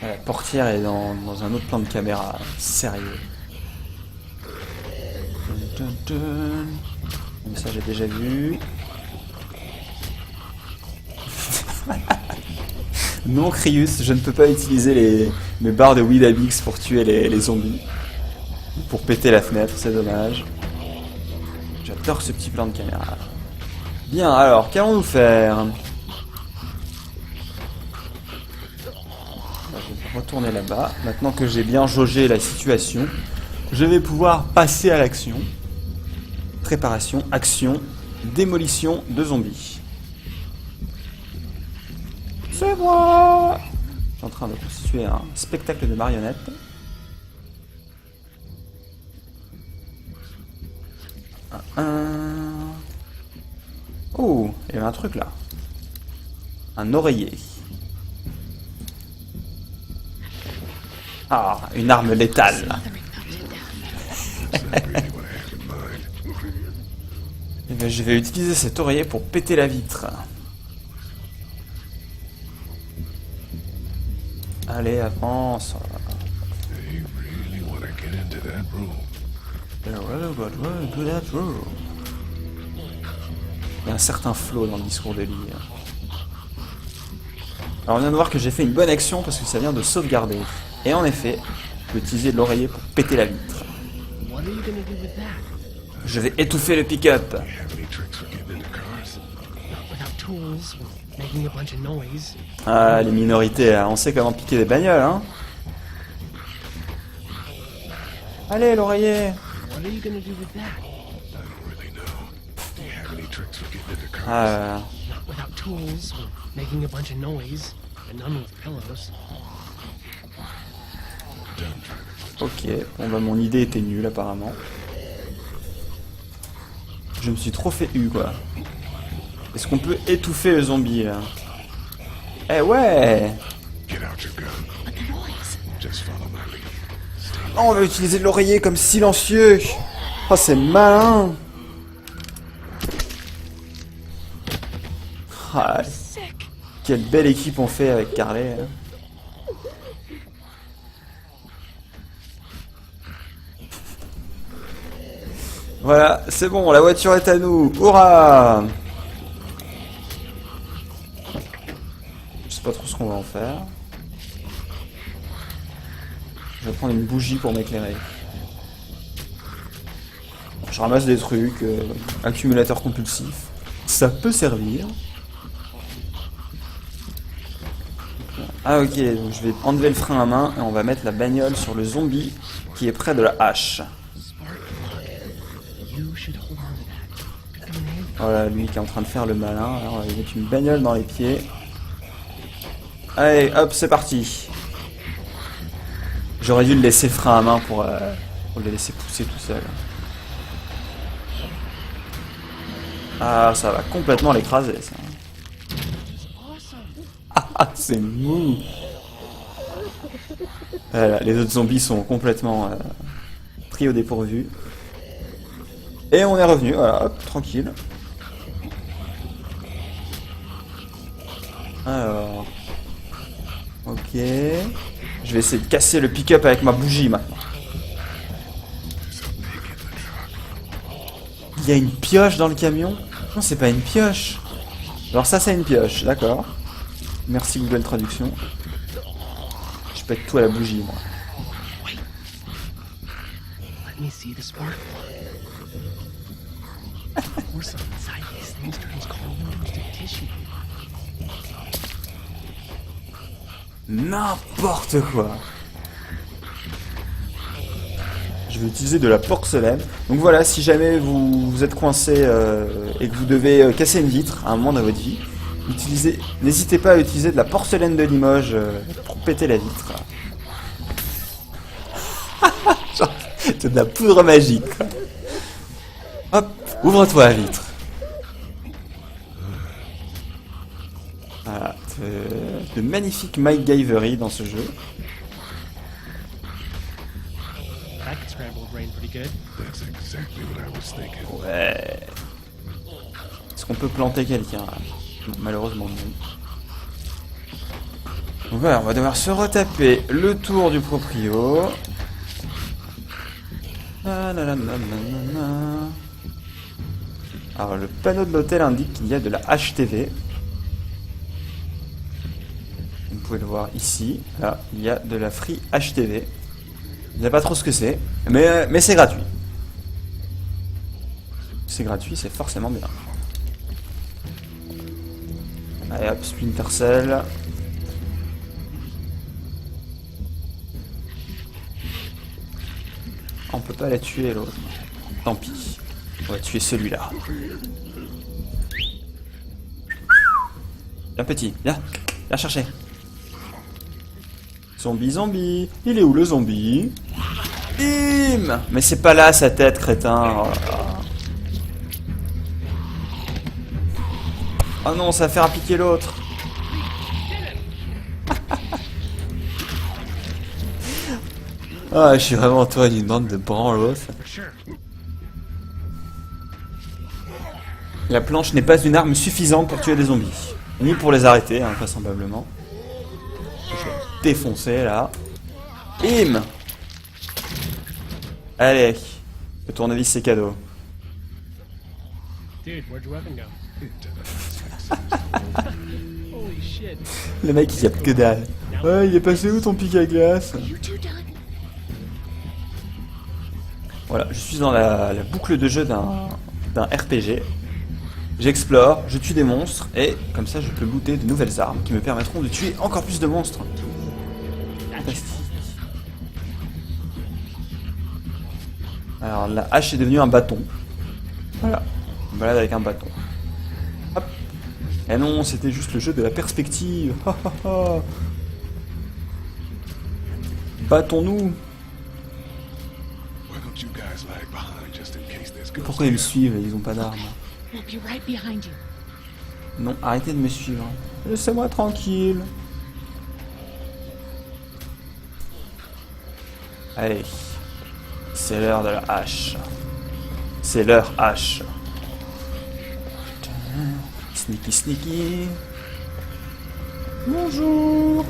La portière est dans un autre plan de caméra. Sérieux. Mais ça j'ai déjà vu. Non, Crius, je ne peux pas utiliser mes barres de Weedabix pour tuer les zombies. Pour péter la fenêtre, c'est dommage. J'adore ce petit plan de caméra. Bien, alors, qu'allons-nous faire? Je vais retourner là-bas. Maintenant que j'ai bien jaugé la situation, je vais pouvoir passer à l'action. Préparation, action, démolition de zombies. C'est moi! Je suis en train de constituer un spectacle de marionnettes. Oh, il y avait un truc là. Un oreiller. Ah, une arme létale. Et bien, je vais utiliser cet oreiller pour péter la vitre. Allez, avance. Il y a un certain flow dans le discours de Lee. Alors on vient de voir que j'ai fait une bonne action parce que ça vient de sauvegarder. Et en effet, je vais utiliser l'oreiller pour péter la vitre. Je vais étouffer le pick-up. Ah, les minorités, on sait comment piquer des bagnoles, hein. Allez, l'oreiller. Ah, ok, bon bah mon idée était nulle apparemment. Je me suis trop fait eu quoi. Est-ce qu'on peut étouffer le zombie là? Eh ouais! Oh, on va utiliser l'oreiller comme silencieux! Oh c'est malin! Ah, quelle belle équipe on fait avec Carlet. Hein. Voilà, c'est bon, la voiture est à nous. Hurrah! Je sais pas trop ce qu'on va en faire. Je vais prendre une bougie pour m'éclairer. Je ramasse des trucs, accumulateur compulsif. Ça peut servir. Ah ok, donc je vais enlever le frein à main et on va mettre la bagnole sur le zombie qui est près de la hache. Voilà, lui qui est en train de faire le malin. Alors on va lui mettre une bagnole dans les pieds. Allez, hop, c'est parti. J'aurais dû le laisser frein à main pour le laisser pousser tout seul. Ah, ça va complètement l'écraser, ça. Ah, c'est mou. Voilà, les autres zombies sont complètement pris au dépourvu. Et on est revenu, voilà, hop, tranquille. Alors... Ok... Je vais essayer de casser le pick-up avec ma bougie, maintenant. Il y a une pioche dans le camion? Non, c'est pas une pioche. Alors ça, c'est une pioche, d'accord. Merci Google Traduction. Je pète tout à la bougie, moi.
Let me see the sparkle. Force inside these things turns cold into tissue.
N'importe quoi. Je vais utiliser de la porcelaine. Donc voilà, si jamais vous êtes coincé et que vous devez casser une vitre à un moment dans votre vie, n'hésitez pas à utiliser de la porcelaine de Limoges pour péter la vitre. C'est de la poudre magique. Hop, ouvre-toi la vitre. Voilà, de magnifiques MacGyvery dans ce jeu.
That could scramble a brain pretty good.
That's exactly what I was thinking.
Ouais. Est-ce qu'on peut planter quelqu'un là? Malheureusement non. Donc voilà, on va devoir se retaper le tour du proprio. Alors le panneau de l'hôtel indique qu'il y a de la HTV. Vous pouvez le voir ici. Là, il y a de la Free HTV. Je ne sais pas trop ce que c'est, mais c'est gratuit. C'est gratuit, c'est forcément bien. Allez hop, Splinter Cell. On peut pas la tuer l'autre. Tant pis. On va tuer celui-là. Viens petit, viens. Viens chercher. Zombie, zombie. Il est où le zombie? Bim! Mais c'est pas là sa tête, crétin. Oh, oh non, ça va faire appliquer l'autre. Ah, je suis vraiment toi d'une bande de branlos. La planche n'est pas une arme suffisante pour tuer des zombies. Ni pour les arrêter, hein, vraisemblablement. Je vais défoncer là. Bim! Allez. Le tournevis c'est cadeau.
Dude, where'd your weapon go? Holy shit.
Le mec il capte que dalle. Ouais, il est passé où ton pic à glace? Voilà, je suis dans la boucle de jeu d'un RPG. J'explore, je tue des monstres et comme ça je peux looter de nouvelles armes qui me permettront de tuer encore plus de monstres. Fantastique. Alors la hache est devenue un bâton. Voilà, on balade avec un bâton. Hop. Et non, c'était juste le jeu de la perspective. Battons-nous. Pourquoi ils me suivent? Ils ont pas d'armes.
We'll be right behind you.
Non, arrêtez de me suivre. Laissez-moi tranquille. Allez. C'est l'heure de la hache. C'est leur hache. Sneaky, sneaky. Bonjour.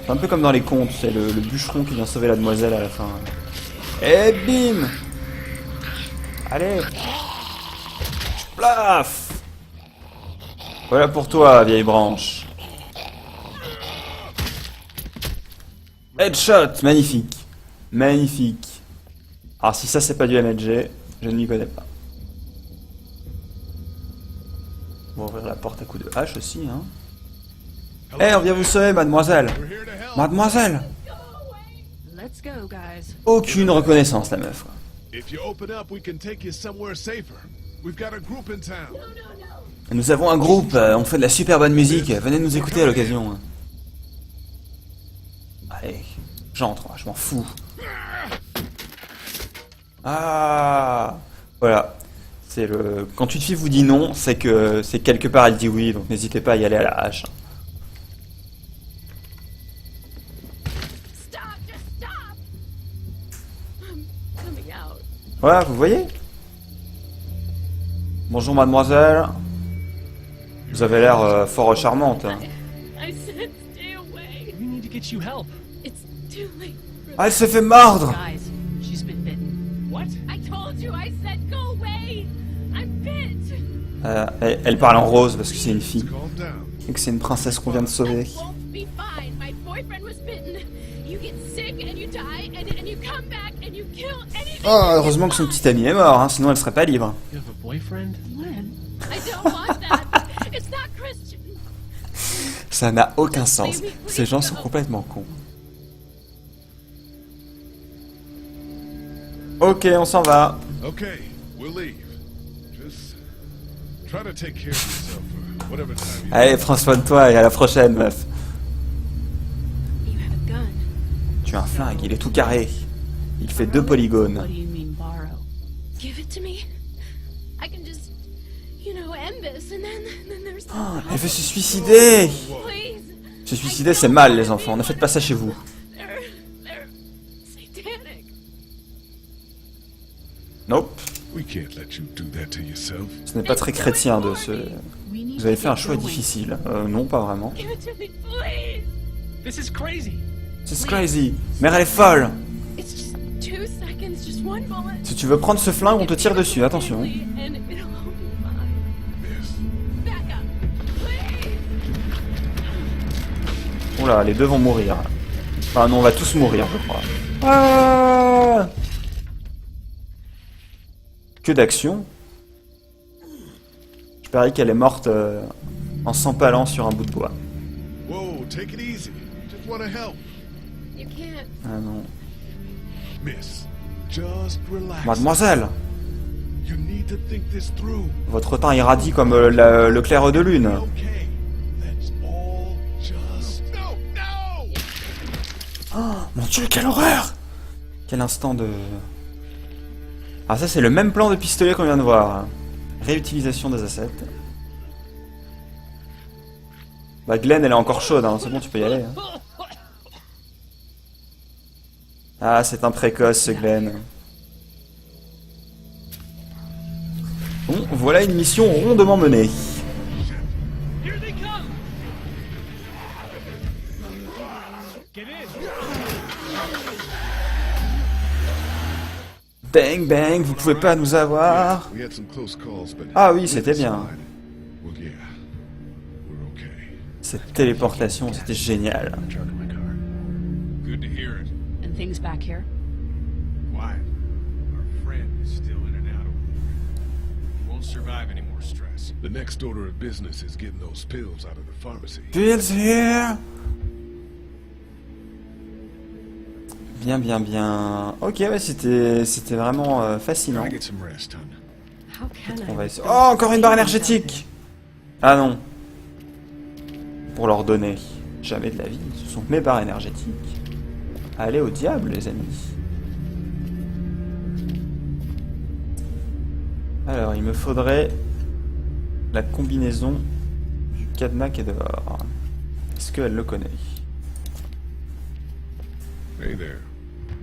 C'est un peu comme dans les contes, c'est le bûcheron qui vient sauver la demoiselle à la fin. Et bim! Allez! Plaf! Voilà pour toi, vieille branche. Headshot! Magnifique. Magnifique. Alors si ça c'est pas du MLG, je ne m'y connais pas. On va ouvrir la porte à coups de hache aussi, hein. Eh, on vient vous sauver, mademoiselle! Mademoiselle!
Let's go, guys.
Aucune reconnaissance, la meuf.
If you open up, we can take you somewhere safer. We've got a group in town.
Nous avons un groupe, on fait de la super bonne musique, venez nous écouter à l'occasion. Allez, j'entre, je m'en fous. Ah, voilà. C'est le. Quand une fille vous dit non, c'est que c'est quelque part elle dit oui, donc n'hésitez pas à y aller à la hache. Voilà, vous voyez? Bonjour mademoiselle. Vous avez l'air fort charmante.
I said stay away.
We need to get you help.
It's too late.
Ah, elle se fait mordre.
Guys, she's been bitten.
What?
I told you, I said go away. I'm bit.
Elle parle en rose parce que c'est une fille.
Calm down.
Et que c'est une princesse qu'on vient de sauver.
Won't be fine. My boyfriend was bitten. You get
Oh, heureusement que son petit ami est mort, hein, sinon elle serait pas libre.
You have a boyfriend?
Ça n'a aucun sens. Ces gens sont complètement cons. Ok, on s'en va.
Okay, we'll leave. Just try to take care of yourself for whatever time you
Allez, prends soin de toi et à la prochaine, meuf. Tu as un flingue, il est tout carré. Il fait 2 polygones.
What do you mean borrow?
Give it to me. I can just, end this, and then there's.
Oh, elle veut se suicider.
Please.
Se suicider, c'est mal, les enfants. Ne faites pas ça chez vous.
They're satanic.
Nope.
We can't let you do that to yourself.
Ce n'est pas très chrétien de se... Vous avez fait un choix difficile. Non, pas vraiment.
Give it to me, please.
This is crazy.
C'est crazy. Mère, elle est folle.
It's just 2 seconds, just one bullet.
Si tu veux prendre ce flingue, on te tire dessus. Attention.
And it'll all be fine. Back up, please.
Oula, les deux vont mourir. Enfin, non, on va tous mourir, je crois. Ah, que d'action. Je parie qu'elle est morte en s'empalant sur un bout de bois.
Whoa, take it easy. Just want to help.
You can't.
Ah non.
Miss, just relax.
Mademoiselle,
You need to think this through.
votre teint irradie comme le clair de lune.
Okay. Let's all just... No, no!
Oh, mon Dieu, quelle horreur! Quel instant de... Ah, ça c'est le même plan de pistolet qu'on vient de voir. Réutilisation des assets. Bah Glenn, elle est encore chaude, hein. C'est bon, tu peux y aller. Hein. Ah, c'est un précoce, ce Glenn. Bon, voilà une mission rondement menée.
Here they come. Get in.
Bang bang, vous pouvez pas nous avoir.
We had some close calls, but
Ah oui, c'était bien.
well, yeah, we're okay.
Cette téléportation, c'était génial.
Good to hear it.
And things back here?
Why? Our friend is still in and out of it. He won't survive any more stress.
The next order of business is getting those pills out of the pharmacy.
Pills here. Bien, bien, bien. Ok, ouais, c'était vraiment fascinant.
Try to get some rest, hon.
How can
On
I?
va essayer... Oh, encore une barre énergétique. Ah non. Pour leur donner. Jamais de la vie. Ce sont mes barres énergétiques. Allez au diable, les amis. Alors, il me faudrait la combinaison du cadenas qui est dehors. Est-ce qu'elle le connaît?
Hey there.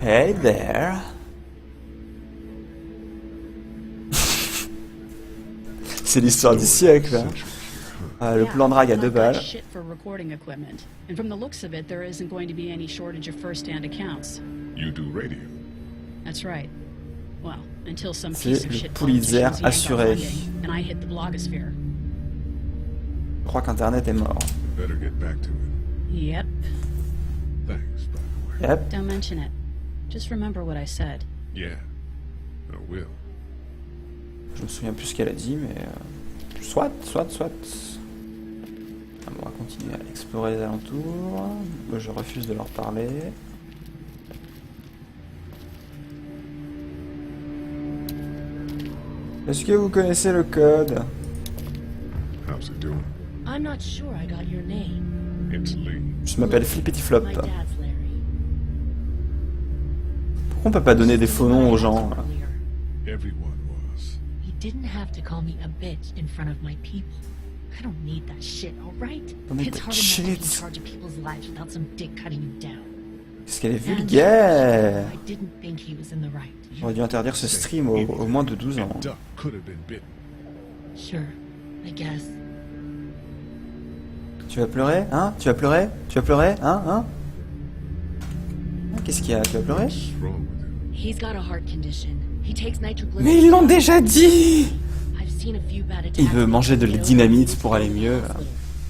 Hey there. C'est l'histoire du siècle. Hein. Ah, le plan de drague à 2 balles.
Shit for recording equipment. And from the looks of it, there isn't going to be any shortage of first-hand accounts.
You do radio.
That's right. Well, until some
C'est
piece of
le
shit
Pulitzer
politicians yank our
assuré.
funding, and I hit the blogosphere.
Je crois qu'Internet est mort.
Better get back to it.
Yep.
Thanks, by the way.
Yep.
Don't mention it. Just remember what I said.
Yeah, I will.
Je me souviens plus ce qu'elle a dit, mais... Soit. Ah, on va continuer à explorer les alentours. Je refuse de leur parler. Est-ce que vous connaissez le code?
How's it doing?
I'm not sure I got your name.
It's Lee.
Je m'appelle Flippity Flop.
My dad's Larry.
Pourquoi on peut pas donner des faux noms aux gens? Là?
Everyone was.
He didn't have to call me a bitch in front of my people. I don't need that shit, alright?
Don't need
It's
that
hard enough to be in
shit.
charge of people's lives without some dick cutting you down.
Parce qu'elle est
And
vulgaire.
I didn't think he was in the right.
J'aurais dû interdire ce stream au moins de 12 ans.
Duck could have been bitten.
Sure, I guess.
Tu vas pleurer? Hein? Tu vas pleurer? Tu vas pleurer? Hein? Hein? Qu'est-ce qu'il y a? Tu vas pleurer?
What's wrong with him?
He's got a heart condition. He takes nitroglycerin.
Mais ils l'ont déjà dit!
I've seen a few bad attacks.
Il veut manger de la dynamite pour aller mieux.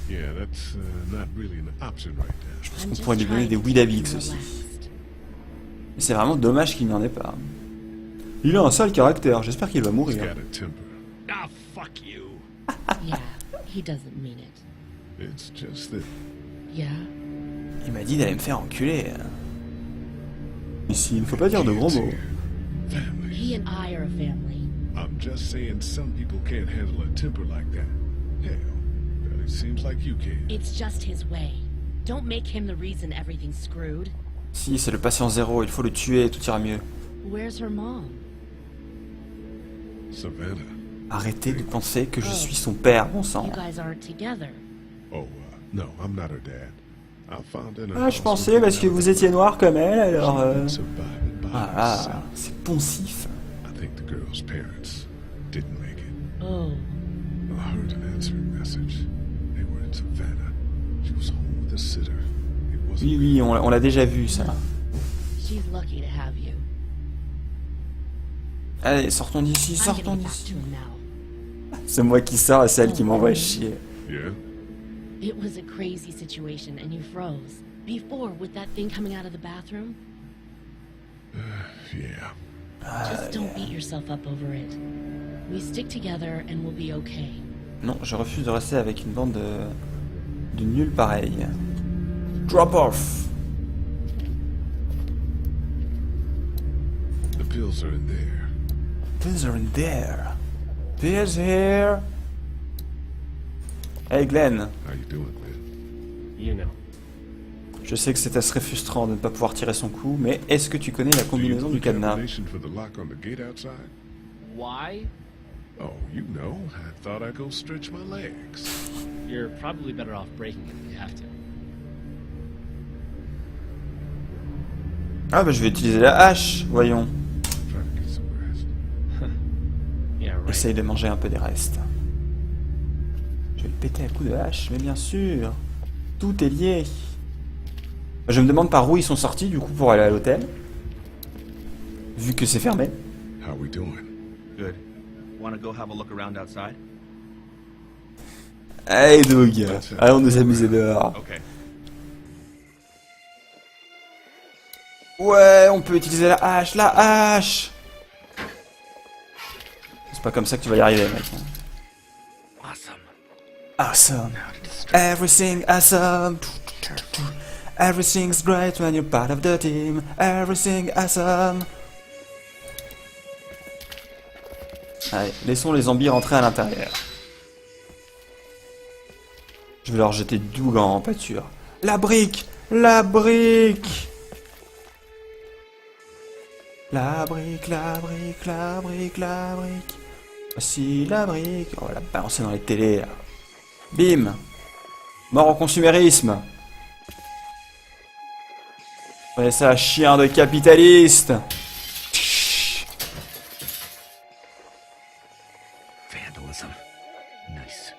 Yeah, that's not really an option right now.
Je pense qu'on pourrait lui donner des Weetabix aussi. C'est vraiment dommage qu'il n'y en ait pas. Il a un sale caractère, j'espère qu'il va
He's
mourir.
got a temper. Ah, fuck you.
Yeah, he doesn't mean it.
It's just that
Yeah?
Il m'a dit d'aller me faire enculer. Ici, il ne faut pas dire de gros mots.
family.
He and I are a family.
I'm just saying some people can't handle a temper like that. Hell, but it seems like you can.
It's just his way. Don't make him the reason everything's screwed.
Si, c'est le patient zéro, il faut le tuer et tout ira mieux.
Where's her mom?
Savannah.
Arrêtez de penser que je suis son père, bon sang.
You guys aren't together.
Oh, no, I'm not her dad. I found her in a
Ah, je
house
pensais
with
parce que vous étiez noir comme elle, alors...
surviving by
Ah,
herself.
c'est poncif.
I think the girl's parents didn't make it.
Oh.
I heard an answering message. They were in Savannah. She was home with a sitter. It wasn't
Oui, oui, on l'a déjà vu, ça.
She's lucky to have you.
Allez, sortons d'ici,
I'm
sortons
getting back
d'ici.
to him now.
C'est moi qui sors et c'est elle qui m'envoie chier.
Yeah?
It was a crazy situation and you froze. Before, with that thing coming out of the bathroom.
Yeah.
Just don't beat yourself up over it. We stick together and we'll be okay.
Non, je refuse de rester avec une bande de nuls pareils. Drop off.
The pills are in there.
Pills are in there. Pills here. Hey Glenn,
How you doing, man?
You know.
je sais que c'est assez frustrant de ne pas pouvoir tirer son coup, mais est-ce que tu connais la
Do you
combinaison
know
du
the
cadenas?
combination for the lock on the gate outside?
Why?
Oh, you know. I thought I'd go stretch my legs.
You're probably better off breaking it if you have to.
Ah bah je vais utiliser la hache, voyons.
Try to get some rest.
Yeah, right.
Essaye de manger un peu des restes. Je vais le péter à coups de hache, mais bien sûr. Tout est lié. Je me demande par où ils sont sortis du coup pour aller à l'hôtel. Vu que c'est fermé.
How we doing?
Good. Want to go have a look around outside?
Hey Doug, allons nous amuser dehors.
Okay.
Ouais, on peut utiliser la hache, la hache. C'est pas comme ça que tu vas y arriver, mec.
Awesome.
Awesome. Everything awesome. Everything's great when you're part of the team. Everything awesome. Allez, laissons les zombies rentrer à l'intérieur. Je vais leur jeter Doug en pâture. La brique! La brique! La brique, la brique, la brique, la brique. Voici la brique. On va la balancer dans les télés, là. Bim! Mort au consumérisme. Prenez ça, chien de capitaliste.
Vandalism. Nice.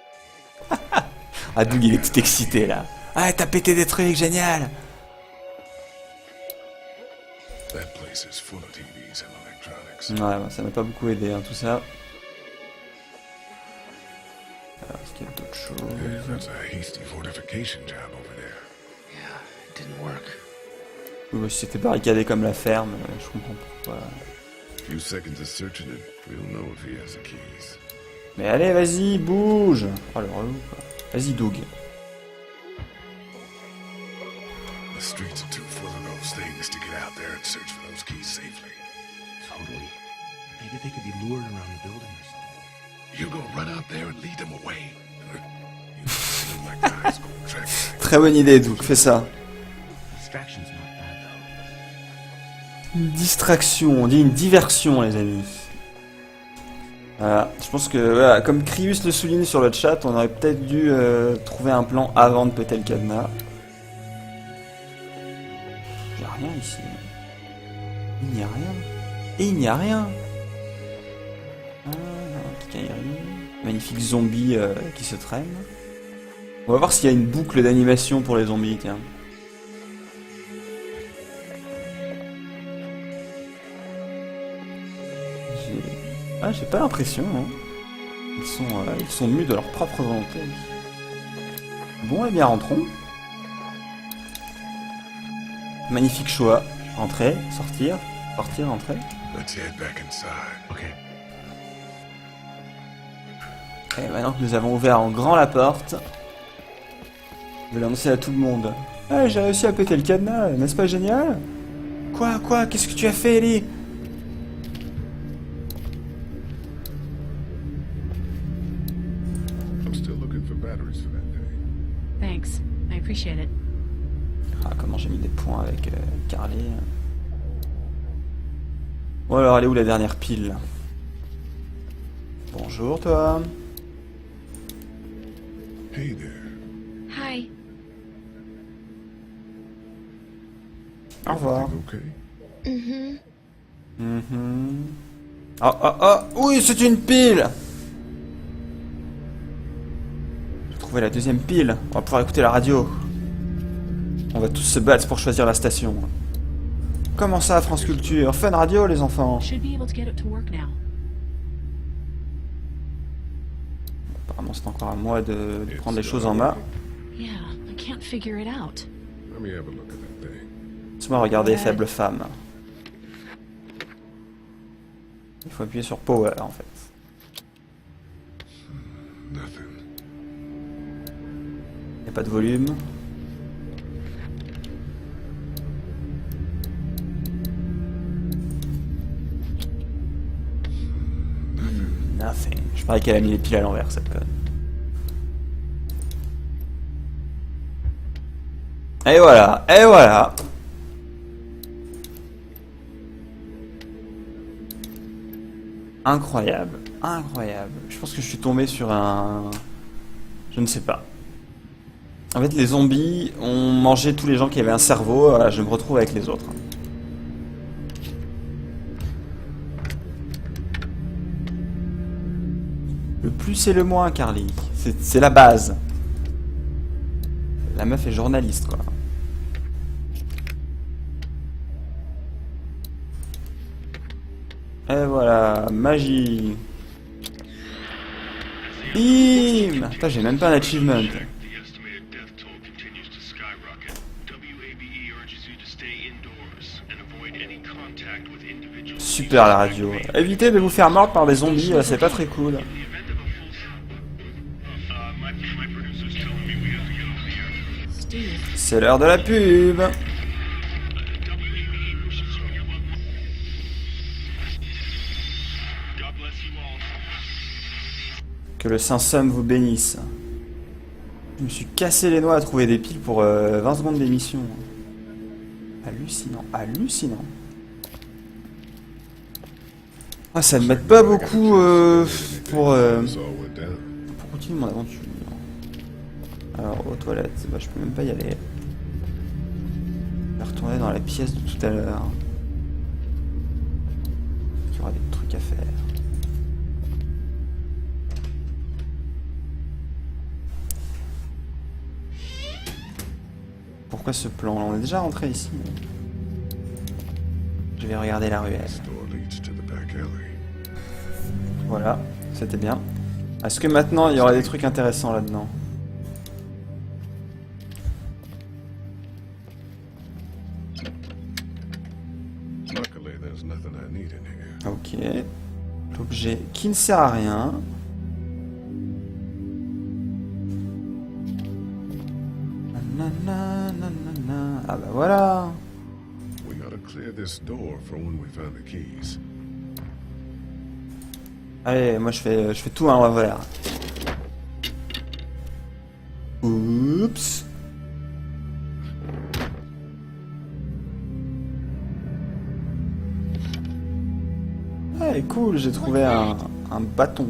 Ah, Doug, il est tout excité, là. Ah, t'as pété des trucs, génial.
That place is full of TVs and electronics.
Ouais, bah, ça m'a pas beaucoup aidé, hein, tout ça. Alors, est-ce qu'il y a d'autres
Yeah,
choses?
that's a hasty fortification job over there.
Yeah, it didn't work.
Oui, bah, si c'était barricadé comme la ferme, je comprends pourquoi.
Few seconds of searching it, we'll know if he has the keys.
Mais allez, vas-y, bouge. Oh, le relou, quoi. Vas-y, Doug.
The streets are too full of those things to get out there and search for those keys safely.
Totally. Maybe they could be lured around the building or something.
You gonna run out there and lead them away? You seem like the high school track guy.
Très bonne idée, Doug, fais ça.
Distraction's not bad though.
Une distraction, on dit une diversion, les amis. Voilà, je pense que, voilà, comme Crius le souligne sur le chat, on aurait peut-être dû trouver un plan avant de péter le cadenas. Il n'y a rien ici. Il n'y a rien. Et il n'y a rien. Ah, quincaillerie. Magnifique zombie qui se traîne. On va voir s'il y a une boucle d'animation pour les zombies, tiens. J'ai pas l'impression, hein. Ils sont mus de leur propre volonté. Bon, eh bien, rentrons. Magnifique choix. Entrer, sortir, sortir, entrer.
Let's head back inside.
Okay.
Et maintenant que nous avons ouvert en grand la porte, je vais l'annoncer à tout le monde. Ah, j'ai réussi à péter le cadenas, n'est-ce pas génial? Quoi? Qu'est-ce que tu as fait, Ellie?
I'm still looking for batteries for that day.
Thanks. I appreciate it.
Ah, comment j'ai mis des points avec Carly. Bon alors, elle est où la dernière pile? Bonjour, toi.
Hey there.
Hi.
Au revoir.
Okay.
Oh, oui, c'est une pile! J'ai trouvé la deuxième pile. On va pouvoir écouter la radio. On va tous se battre pour choisir la station. Comment ça, France Culture? Fun Radio, les enfants.
Should be able to get it to work now.
Apparemment, c'est encore à moi de prendre les choses en main.
Yeah, I can't figure it out.
Let me have a look at that thing.
Laisse-moi regarder, faible femme. Il faut appuyer sur Power, en fait.
Nothing.
Il n'y a pas de volume. Nothing. Je parie qu'elle a mis les piles à l'envers, cette conne. Et voilà, et voilà. Incroyable, incroyable. Je pense que je suis tombé sur un... Je ne sais pas. En fait, les zombies ont mangé tous les gens qui avaient un cerveau. Voilà, je me retrouve avec les autres. Le plus et le moins, Carly. C'est la base. La meuf est journaliste, quoi. Et voilà, magie. Bim! Putain, j'ai même pas un achievement. Super la radio. Évitez de vous faire mordre par des zombies, c'est pas très cool. C'est l'heure de la pub. Que le Saint-Somme vous bénisse. Je me suis cassé les noix à trouver des piles pour 20 secondes d'émission. Hallucinant, hallucinant. Ah, ça ne m'aide pas beaucoup pour continuer mon aventure. Alors, aux toilettes, bah, je peux même pas y aller. Je vais retourner dans la pièce de tout à l'heure. Il y aura des trucs à faire. Pourquoi ce plan? On est déjà rentré ici. Je vais regarder la ruelle. Voilà, c'était bien. Est-ce que maintenant il y aura des trucs intéressants là-dedans? Ok. L'objet qui ne sert à rien. Ah bah voilà. Allez, moi je fais tout à l'envers. Oups. Hey, cool, j'ai trouvé un bâton.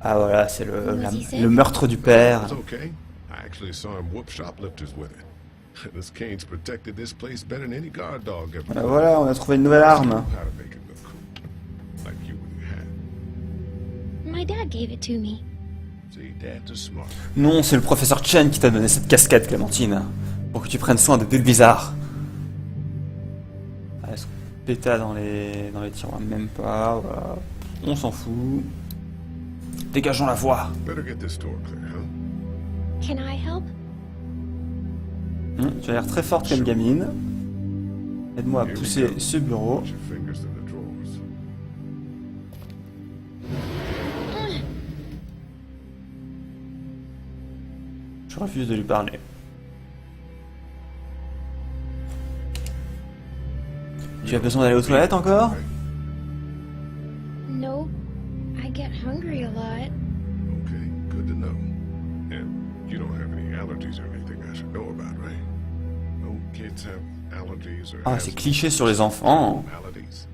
Ah voilà, c'est le meurtre du père. Voilà, on a trouvé une nouvelle arme.
My dad gave it to me.
Non, c'est le professeur Chen qui t'a donné cette casquette, Clémentine. Pour que tu prennes soin de bulles bizarres. Allez, péta dans les tiroirs, même pas, voilà. On s'en fout. Dégageons la voie.
Can I help?
Tu as l'air très forte comme gamine. Aide-moi à pousser ce bureau.
Put your fingers in the drawers.
Je refuse de lui parler. Tu as besoin d'aller aux toilettes encore?
No, I get hungry a lot.
Okay, good to know. And you don't have any allergies or anything I should know about, right? No kids have allergies or
Ah, c'est cliché sur les enfants.
maladies.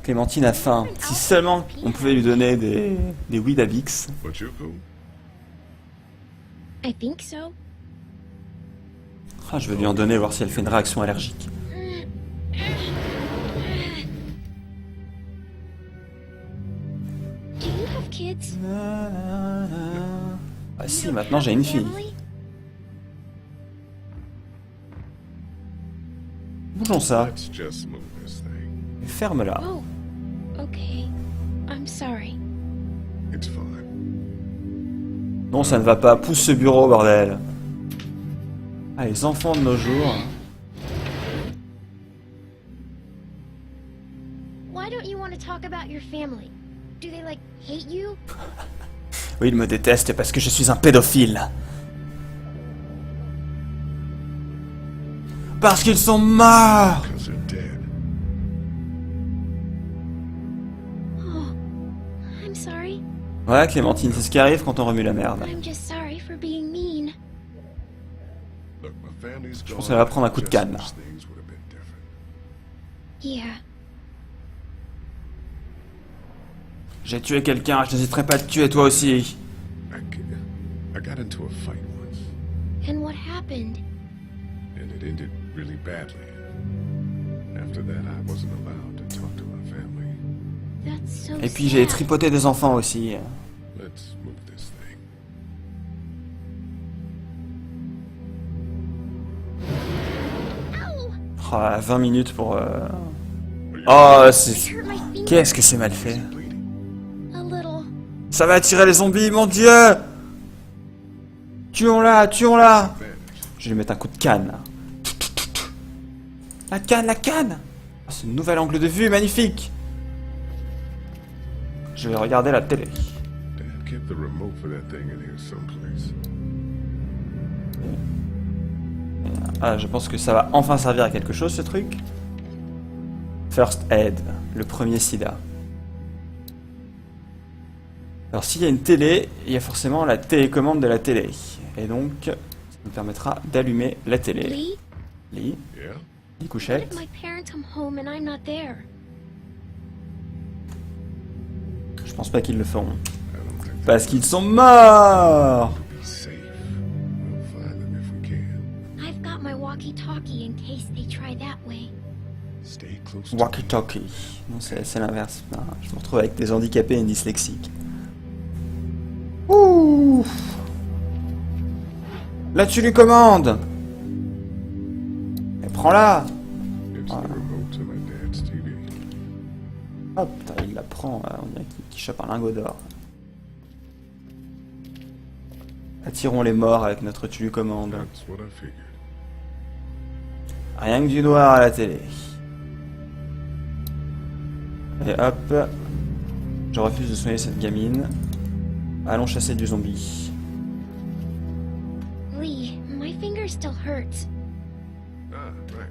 Clémentine a faim. Si seulement on pouvait lui donner des Weetabix.
But you're cool.
I think so.
Ah, je vais lui en donner, voir si elle fait une réaction allergique.
Do you have kids?
Ah si, maintenant j'ai une fille.
Family?
Bougeons ça.
Let's just move this thing.
Et ferme-la.
Oh, okay. I'm sorry.
It's fine.
Non, ça ne va pas. Pousse ce bureau, bordel. Ah, les enfants de nos jours.
Why don't you want to talk about your family? Do they, like, hate you?
Oui, ils me détestent parce que je suis un pédophile. Parce qu'ils sont morts.
Because they're dead.
Oh, I'm sorry.
Ouais, Clémentine, c'est ce qui arrive quand on remue la merde.
I'm just sorry for being mean.
Look, my family's
Je
gone.
pense qu'elle va prendre un coup de canne.
Just things would have been different.
Yeah.
J'ai tué quelqu'un, je n'hésiterai pas à te tuer toi aussi.
I got into a fight once,
And what happened?
and it ended really badly. After that, I wasn't allowed to talk to my family.
That's so
Et puis j'ai
sad.
tripoté des enfants aussi.
Let's move this thing.
Ow!
Oh, 20 minutes pour... Oh, c'est...
Hurt my finger
Qu'est-ce que c'est mal fait.
a little.
Ça va attirer les zombies, mon dieu. Tuons-la, tuons-la. Je vais lui mettre un coup de canne. La canne, la canne. Oh, c'est un nouvel angle de vue, magnifique. Je vais regarder la télé.
Dad kept the remote for that thing in here someplace.
Ah, je pense que ça va enfin servir à quelque chose, ce truc. First Aid, le premier sida. Alors, s'il y a une télé, il y a forcément la télécommande de la télé. Et donc, ça nous permettra d'allumer la télé.
Lee,
Lit,
Yeah?
lit
what
couchette.
if my parents come home and I'm not there?
Je pense pas qu'ils le feront.
I don't think
Parce qu'ils sont morts.
be safe. We'll find them if we can.
I've got my walkie-talkie in case they try that way.
Stay close to
Walkie-talkie. Non, c'est l'inverse. Non, je me retrouve avec des handicapés et une dyslexique. Ouh. Là, tu lui commandes. Et prends-la.
It's the remote to my dad's TV.
Hop, putain, il la prend. On dirait qu'il chope un lingot d'or. Attirons les morts avec notre tu lui commande.
That's what I figured.
Rien que du noir à la télé. Et hop. Je refuse de soigner cette gamine. Allons chasser du zombie.
Lee, my finger still hurts.
Ah, right.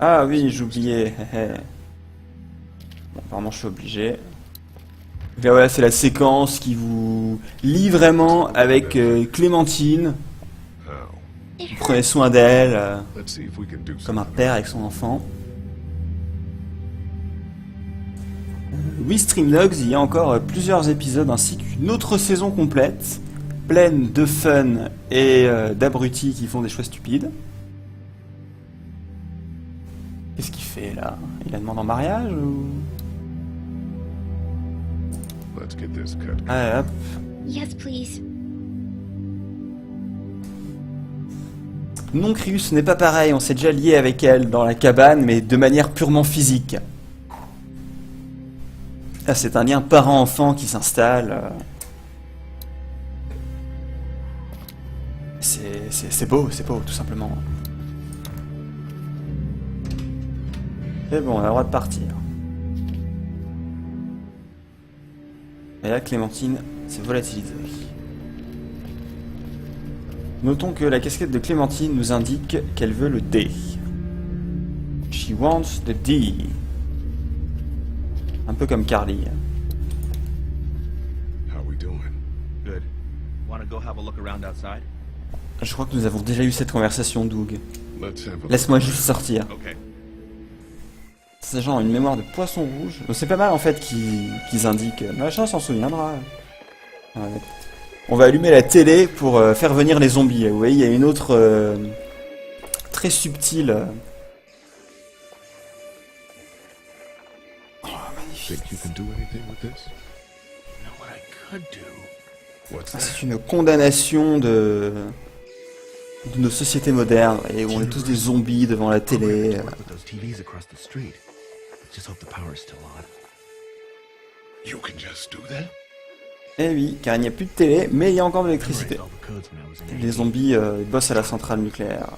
Ah oui, j'oubliais. Bon, apparemment, je suis obligé. Et bien voilà, c'est la séquence qui vous lie vraiment avec Clémentine.
How?
It
Vous prenez
hurts.
soin d'elle,
Let's see if we can do
comme un
something.
père avec son enfant. Oui, Stream Dogs, il y a encore plusieurs épisodes ainsi qu'une autre saison complète, pleine de fun et d'abrutis qui font des choix stupides. Qu'est-ce qu'il fait là? Il la demande en mariage ou...
Let's get this cut.
Allez hop.
Yes, please.
Non, Crius, ce n'est pas pareil, on s'est déjà lié avec elle dans la cabane, mais de manière purement physique. Là, c'est un lien parent-enfant qui s'installe. c'est beau, tout simplement. Et bon, on a le droit de partir. Et là, Clémentine s'est volatilisée. Notons que la casquette de Clémentine nous indique qu'elle veut le D. She wants the D. Un peu comme Carly.
How we doing?
Good. Wanna go have a look around outside?
Je crois que nous avons déjà eu cette conversation, Doug.
Let's have a
Laisse-moi juste sortir.
Okay.
Ces gens ont une mémoire de poisson rouge. Donc c'est pas mal en fait qu'ils indiquent. Machin s'en souviendra. Ouais. On va allumer la télé pour faire venir les zombies. Vous voyez, il y a une autre très subtile.
Think you can do anything with this?
You know what I could do?
What's
Ah,
that?
c'est une condamnation de nos sociétés modernes et où on est tous des zombies devant la télé.
Work with those TVs across the street. Let's just hope the power's still on.
You can just do that?
Eh oui, car il n'y a plus de télé, mais il y a encore de l'électricité.
Memorized all the codes when I was in
Les zombies bossent à la centrale nucléaire.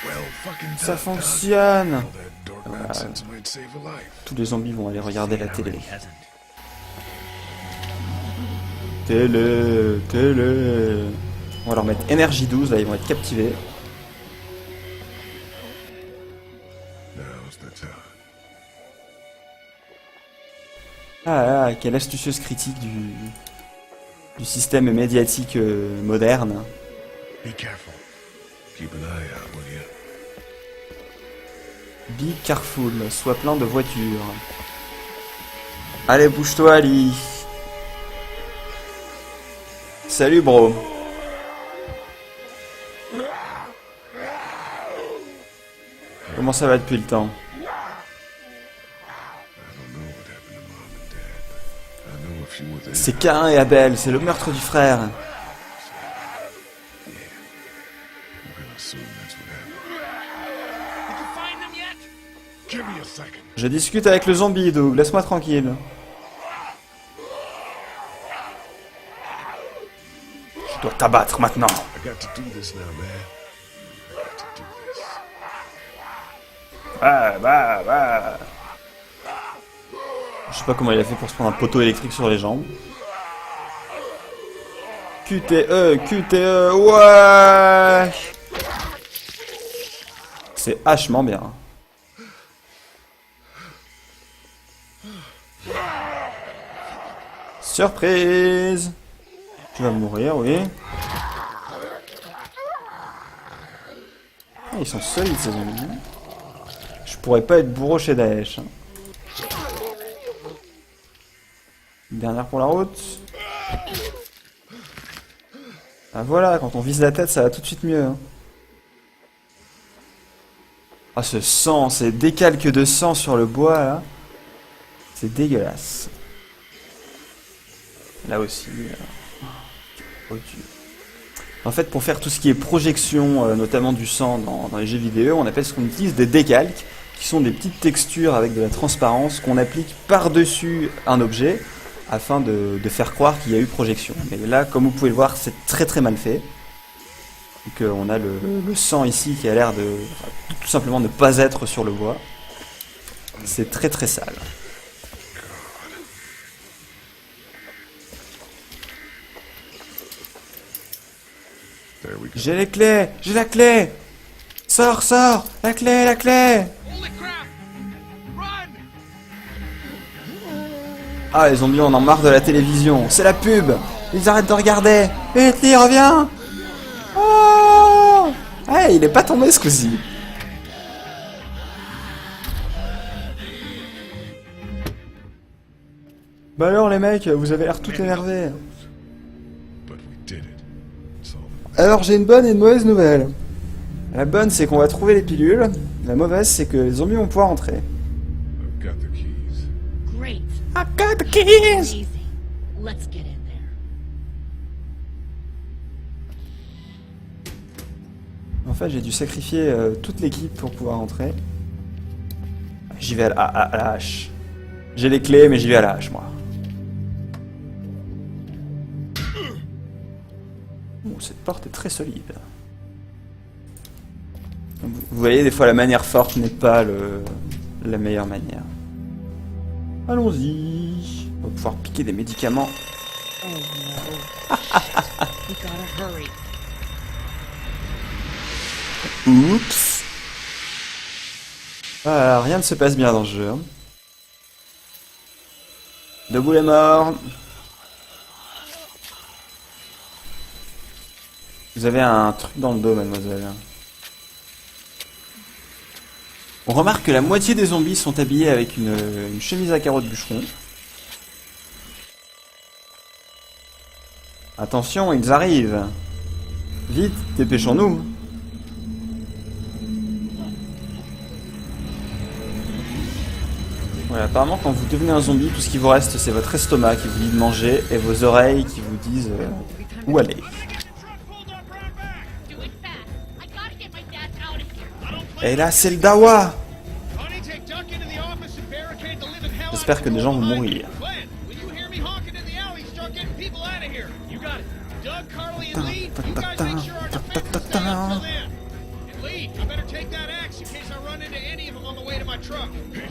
Well, fucking
Ça
tough, dog.
fonctionne.
All that dork nonsense might save a life.
Tous les zombies vont aller regarder la télé.
Already hasn't.
Télé. On va leur mettre énergie 12, là ils vont être captivés.
Now's the time.
Ah, quelle astucieuse critique du système médiatique moderne.
Be careful. Keep an eye out, will you?
Be careful, sois plein de voitures. Allez, bouge-toi, Ali. Salut, bro. Comment ça va depuis le temps?
I don't know what happened to Mom and Dad, but I know if you were there,
C'est Cain et Abel, c'est le meurtre du frère.
I'm gonna assume that's what happened.
Did you find them yet?
Give me a second.
Je discute avec le zombie, Doug, laisse-moi tranquille. Je dois t'abattre maintenant.
I got to do this now, man. I got to do this.
Bah. Je sais pas comment il a fait pour se prendre un poteau électrique sur les jambes. QTE, ouais. C'est hachement bien. Surprise. Tu vas mourir, oui. Ah, ils sont solides ces zombies. Je pourrais pas être bourreau chez Daesh. Hein. Dernière pour la route. Ah voilà, quand on vise la tête, ça va tout de suite mieux. Hein. Ah ce sang, ces décalques de sang sur le bois là. C'est dégueulasse. Là aussi. En fait, pour faire tout ce qui est projection, notamment du sang dans les jeux vidéo, on appelle ce qu'on utilise des décalques, qui sont des petites textures avec de la transparence qu'on applique par-dessus un objet afin de faire croire qu'il y a eu projection. Mais là, comme vous pouvez le voir, c'est très très mal fait. Donc on a le sang ici qui a l'air de tout simplement ne pas être sur le bois. C'est très très sale.
There we go.
J'ai les clés, j'ai la clé. Sors, la clé.
Holy crap! Run!
Ah, les zombies, on en marre de la télévision. C'est la pub. Ils arrêtent de regarder. Hitler, reviens. Oh, hey, il est pas tombé ce coup-ci. Bah alors les mecs, vous avez l'air tout énervés.
But we did it. It's all
Alors j'ai une bonne et une mauvaise nouvelle. La bonne c'est qu'on va trouver les pilules. La mauvaise c'est que les zombies vont pouvoir entrer.
I've got the keys.
Great.
I got the keys.
Amazing. Let's get in there.
En fait j'ai dû sacrifier toute l'équipe pour pouvoir entrer. J'y vais à la hache. J'ai les clés mais j'y vais à la hache moi. Bon, cette porte est très solide. Vous voyez, des fois la manière forte n'est pas la meilleure manière. Allons-y. On va pouvoir piquer des médicaments.
Oh no. We gotta hurry.
Oups. Ah, rien ne se passe bien dans ce jeu. Hein. Debout les morts. Vous avez un truc dans le dos, mademoiselle. On remarque que la moitié des zombies sont habillés avec une chemise à carreaux de bûcheron. Attention, ils arrivent. Vite, dépêchons-nous. Voilà, apparemment quand vous devenez un zombie, tout ce qui vous reste c'est votre estomac qui vous dit de manger et vos oreilles qui vous disent où aller. Et là c'est le dawa. J'espère que des gens vont mourir.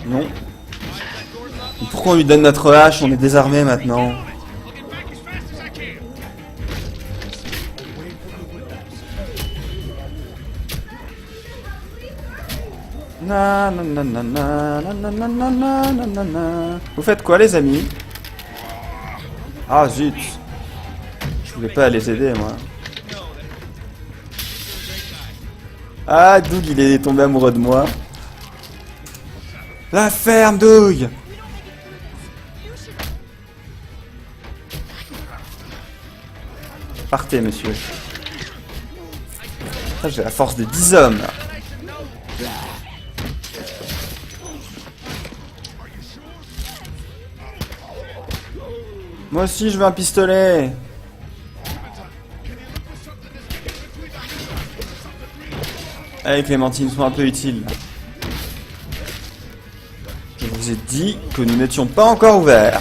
Non. Et pourquoi on lui donne notre hache? On est désarmé maintenant. Na, na, na, na, na, na, na, na, na, na, na, na. Vous faites quoi les amis? Ah zut. Je voulais pas les aider moi. Ah Doug il est tombé amoureux de moi. La ferme Doug. Partez monsieur. Ah, j'ai la force de 10 hommes là. Moi aussi je veux un pistolet. Allez Clémentine, sois un peu utile. Je vous ai dit que nous n'étions pas encore ouverts.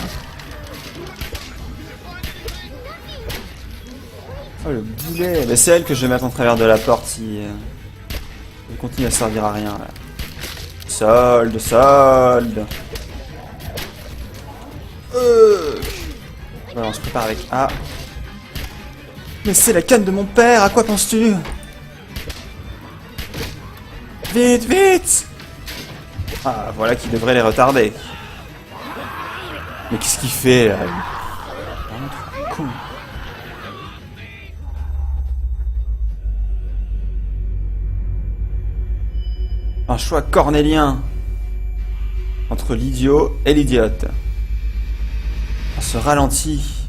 Oh le boulet. Mais c'est elle que je vais mettre en travers de la porte si... elle continue à servir à rien là. Solde, solde. Voilà, on se prépare avec A. Mais c'est la canne de mon père, à quoi penses-tu? Vite, vite! Ah, voilà qui devrait les retarder. Mais qu'est-ce qu'il fait là? Con. Un choix cornélien entre l'idiot et l'idiote. On se ralentit.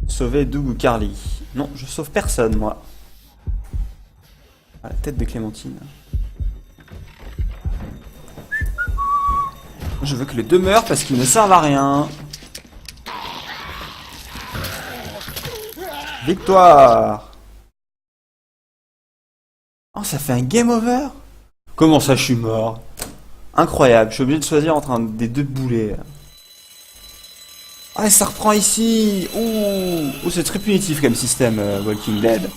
Sauver Doug ou Carly. Non, je sauve personne, moi. Ah, la tête de Clémentine. Je veux que les deux meurent parce qu'ils ne servent à rien. Victoire. Oh, ça fait un game over? Comment ça, je suis mort? Incroyable, je suis obligé de choisir entre un des deux boulets. Ah, ça reprend ici. Ouh, c'est très punitif comme système, Walking Dead.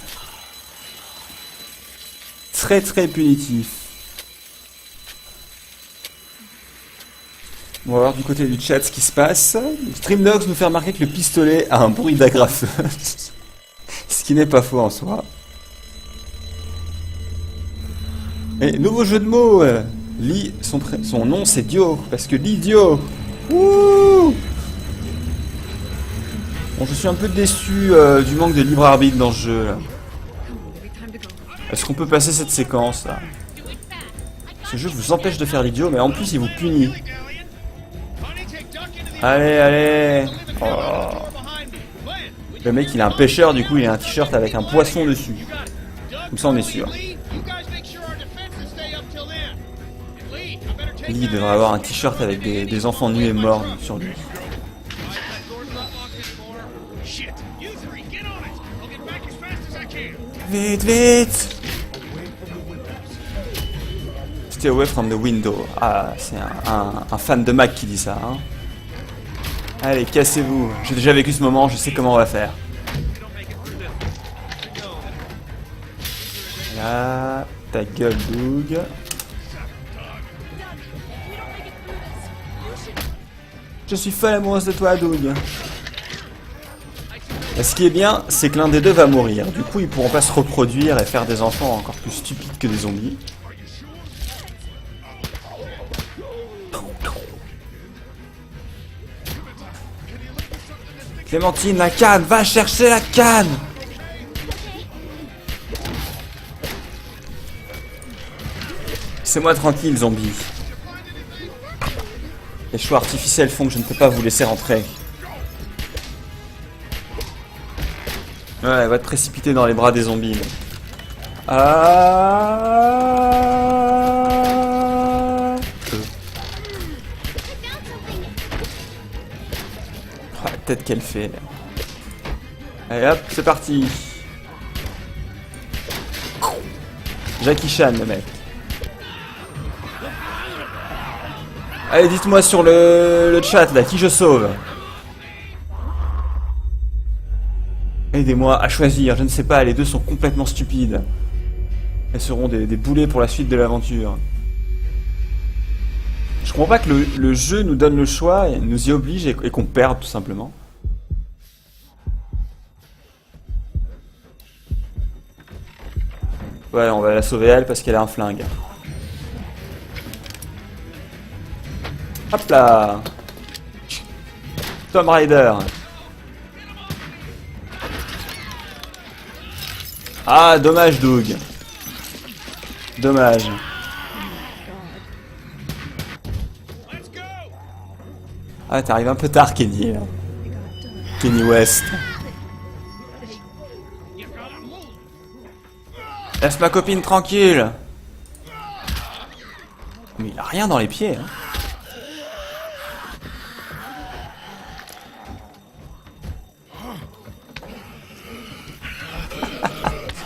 Très très punitif. On va voir du côté du chat ce qui se passe. Streamdogs nous fait remarquer que le pistolet a un bruit d'agrafeuse. Ce qui n'est pas faux en soi. Et nouveau jeu de mots. Lee, son nom c'est Dio. Parce que l'idiot. Ouh. Bon, je suis un peu déçu du manque de libre arbitre dans ce jeu là. Est-ce qu'on peut passer cette séquence là? Ce jeu vous empêche de faire l'idiot, mais en plus il vous punit. Allez, allez. Oh. Le mec il a un pêcheur, du coup il a un t-shirt avec un poisson dessus. Comme ça on est sûr. Lee devrait avoir un t-shirt avec des enfants nus et morts sur lui. Vite, vite! Stay away from the window. Ah, c'est un fan de Mac qui dit ça. Hein. Allez, cassez-vous. J'ai déjà vécu ce moment, je sais comment on va faire. Voilà, ta gueule, Doug. Je suis folle amoureuse de toi, Doug. Et ce qui est bien, c'est que l'un des deux va mourir. Du coup, ils pourront pas se reproduire et faire des enfants encore plus stupides que des zombies. Clémentine, la canne! Va chercher la canne! Laissez-moi tranquille, zombie. Les choix artificiels font que je ne peux pas vous laisser rentrer. Ouais, elle va te précipiter dans les bras des zombies. Là. La tête qu'elle fait. Là. Allez hop, c'est parti. Jackie Chan, le mec. Allez, dites-moi sur le chat, là, qui je sauve? Aidez-moi à choisir, je ne sais pas, les deux sont complètement stupides. Elles seront des boulets pour la suite de l'aventure. Je comprends pas que le jeu nous donne le choix, et nous y oblige et qu'on perde tout simplement. Ouais, on va la sauver elle parce qu'elle a un flingue. Hop là! Tomb Raider. Ah, dommage, Doug. Dommage. Ah, t'arrives un peu tard, Kenny. Là. Kenny West. Laisse ma copine tranquille. Mais il a rien dans les pieds. Hein.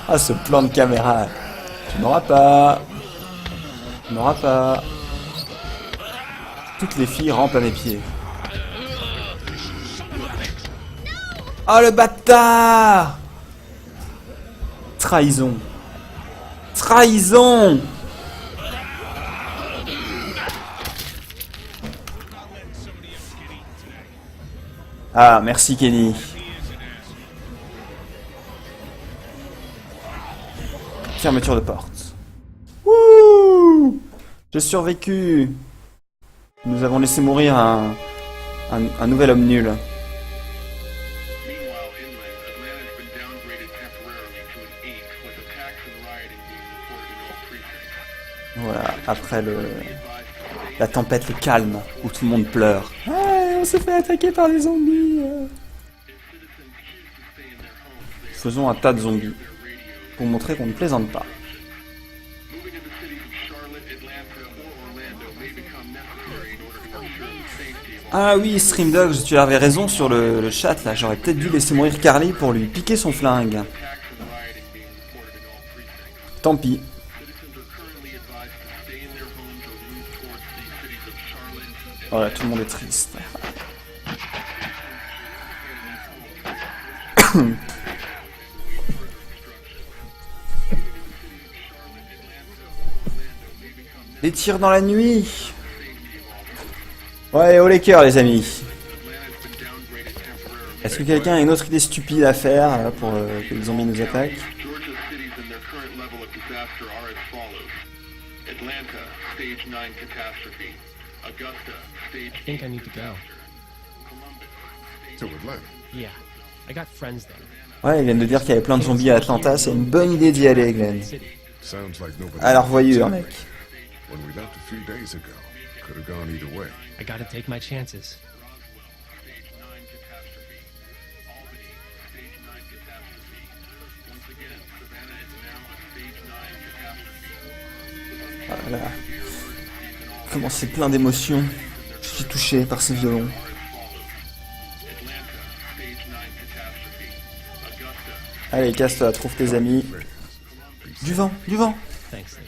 Ah, ce plan de caméra. Tu n'auras pas. Tu n'auras pas. Toutes les filles rampent à mes pieds. Oh, le bâtard! Trahison. Trahison! Ah, merci Kenny. Fermeture de porte. Wouh! J'ai survécu. Nous avons laissé mourir un nouvel homme nul. Voilà, après la tempête, le calme, où tout le monde pleure. Ouais, on s'est fait attaquer par des zombies. Faisons un tas de zombies. Pour montrer qu'on ne plaisante pas. Ah oui, Streamdogs, tu avais raison sur le chat là. J'aurais peut-être dû laisser mourir Carly pour lui piquer son flingue. Tant pis. Voilà, tout le monde est triste. Des tirs dans la nuit. Ouais, au Laker les amis. Est-ce que quelqu'un a une autre idée stupide à faire pour que les zombies nous attaquent?
I think I need to go.
To Atlanta?
Yeah, I got friends there.
Ouais, ils viennent de dire qu'il y avait plein de zombies à Atlanta, c'est une bonne idée d'y aller, Glenn. À la revoyure, mec.
When we left a few days ago, could have gone either way.
I gotta take my chances.
Voilà. Comment c'est plein d'émotions. Je suis touché par ce violon. Allez, casse-toi, trouve tes amis. Du vent, du vent.
Thanks, Lee.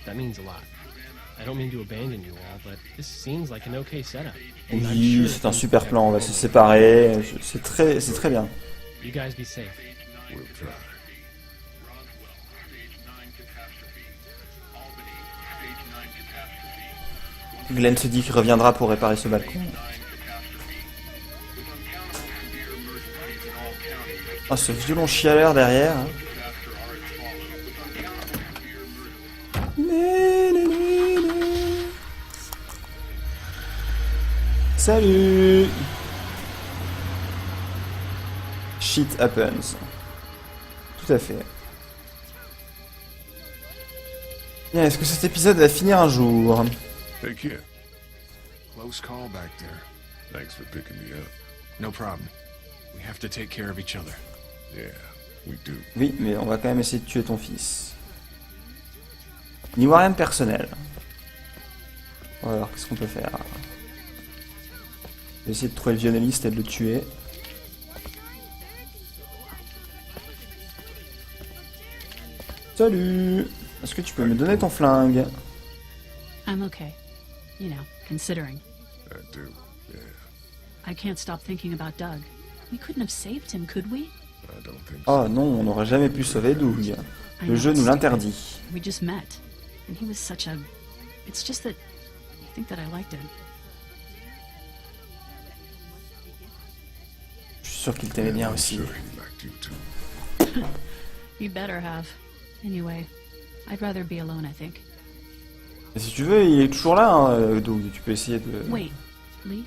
That means a lot. I don't mean to abandon you all, but this seems like an okay setup.
Oui, c'est un super plan, on va se séparer. C'est très bien.
You guys be safe.
We'll try.
Glenn se dit qu'il reviendra pour réparer ce balcon. Oh, ce violon chialeur derrière. Hein. Salut. Shit happens. Tout à fait. Bien, est-ce que cet épisode va finir un jour?
Hey, kid.
Close call back there.
Thanks for picking me up.
No problem. We have to take care of each other.
Yeah, we do.
Oui, mais on va quand même essayer de tuer ton fils. Niveau rien de personnel. Alors, qu'est-ce qu'on peut faire? Je vais essayer de trouver le violoniste et de le tuer. Salut! Est-ce que tu peux me donner ton flingue?
I'm okay. You know, considering.
I do, yeah.
I can't stop thinking about Doug. We couldn't have saved him, could we?
I don't think so.
Oh non, on n'aurait jamais pu sauver Doug. Le jeu nous l'interdit.
We just met, and he was such a... It's just that I think that I liked him.
Je suis sûr qu'il t'aimait bien aussi.
Sure he liked you too.
You better have. Anyway, I'd rather be alone, I think.
Et si tu veux, il est toujours là, hein, Doug. Tu peux essayer de...
Wait, Lee?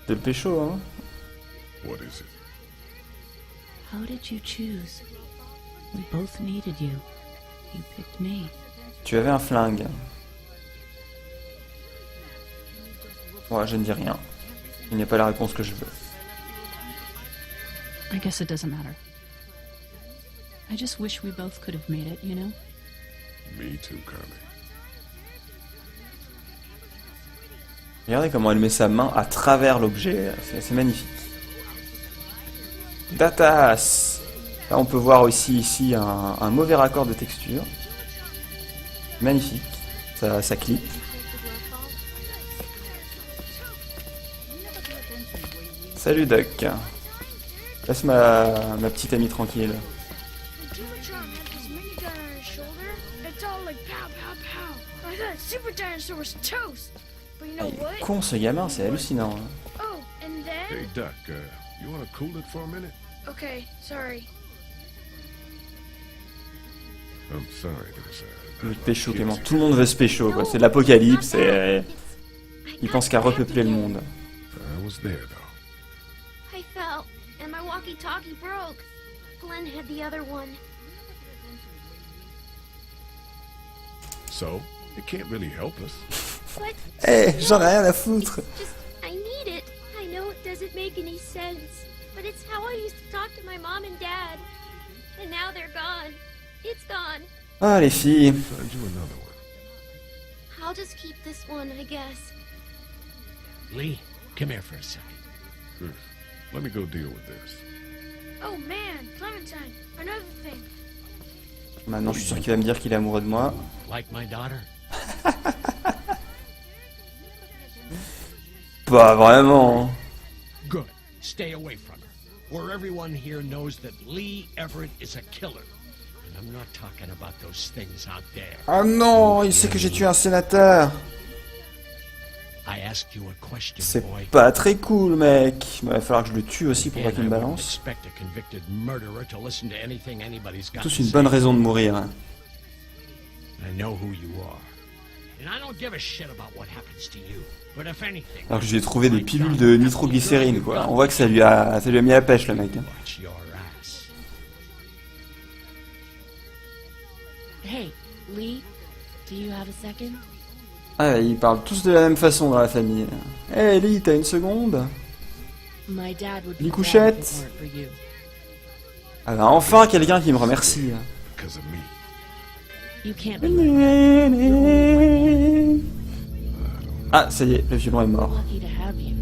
de le pécho, hein.
What is it?
How did you choose? We both needed you. You picked me.
Tu avais un flingue. Ouais, je ne dis rien. Il n'y a pas la réponse que je veux.
I guess it doesn't matter. I just wish we both could have made it, you know?
Me too, Carly.
Regardez comment elle met sa main à travers l'objet. C'est magnifique. Datas. Là, on peut voir aussi ici un mauvais raccord de texture. Magnifique. Ça clique. Salut Duck. Laisse ma petite amie tranquille. Ah, il est con ce gamin, c'est hallucinant. Hein.
Oh, and then?
Hey, Duck, you want to cool it for a minute?
Okay, sorry.
I'm sorry, there's
Le pécho, Clément. Tout le monde veut se pécho, quoi. C'est l'apocalypse et... il pense qu'à repeupler le monde.
I was there, though.
I fell, and my walkie-talkie broke. Glenn had the other one.
So, it can't really help us.
What?
Eh, j'en ai rien à foutre.
Just, I need it. I know it doesn't make any sense, but it's how I used to talk to my mom and dad. And now they're gone. It's gone.
Ah, les filles.
Find you another one.
I'll just keep this one, I guess.
Lee, come here for a second.
Let me go deal with this.
Oh man, Clementine, another thing.
Maintenant, je suis sûr qu'il va me dire qu'il est amoureux de moi.
Like my daughter?
Pas vraiment.
Good. Stay away from her. Where everyone here knows that Lee Everett is a killer. And I'm not talking about those things out there.
Ah non, il sait que j'ai tué un sénateur.
I asked you a question,
C'est
boy.
pas très cool, mec. Il va falloir que je le tue aussi pour pas
And
qu'il me
I wouldn't
balance.
expect a convicted murderer to listen to anything anybody's got
Tous
to
une
say.
bonne raison de mourir. Hein.
I know who you are. And I don't give a shit about what happens to you. But if anything,
Alors que je lui ai trouvé des pilules de nitroglycérine, quoi. On voit que ça lui a mis la pêche, le mec. Hein.
watch your ass.
Hey, Lee, do you have a second?
Ah, ils parlent tous de la même façon dans la famille. Eh, Ellie, t'as une seconde?
My dad would be
Lee
glad if
Couchette.
it weren't for you.
Ah bah enfin quelqu'un qui me remercie.
Because of me.
You can't be
Ah, ça y est, le violon est mort.
lucky to have you.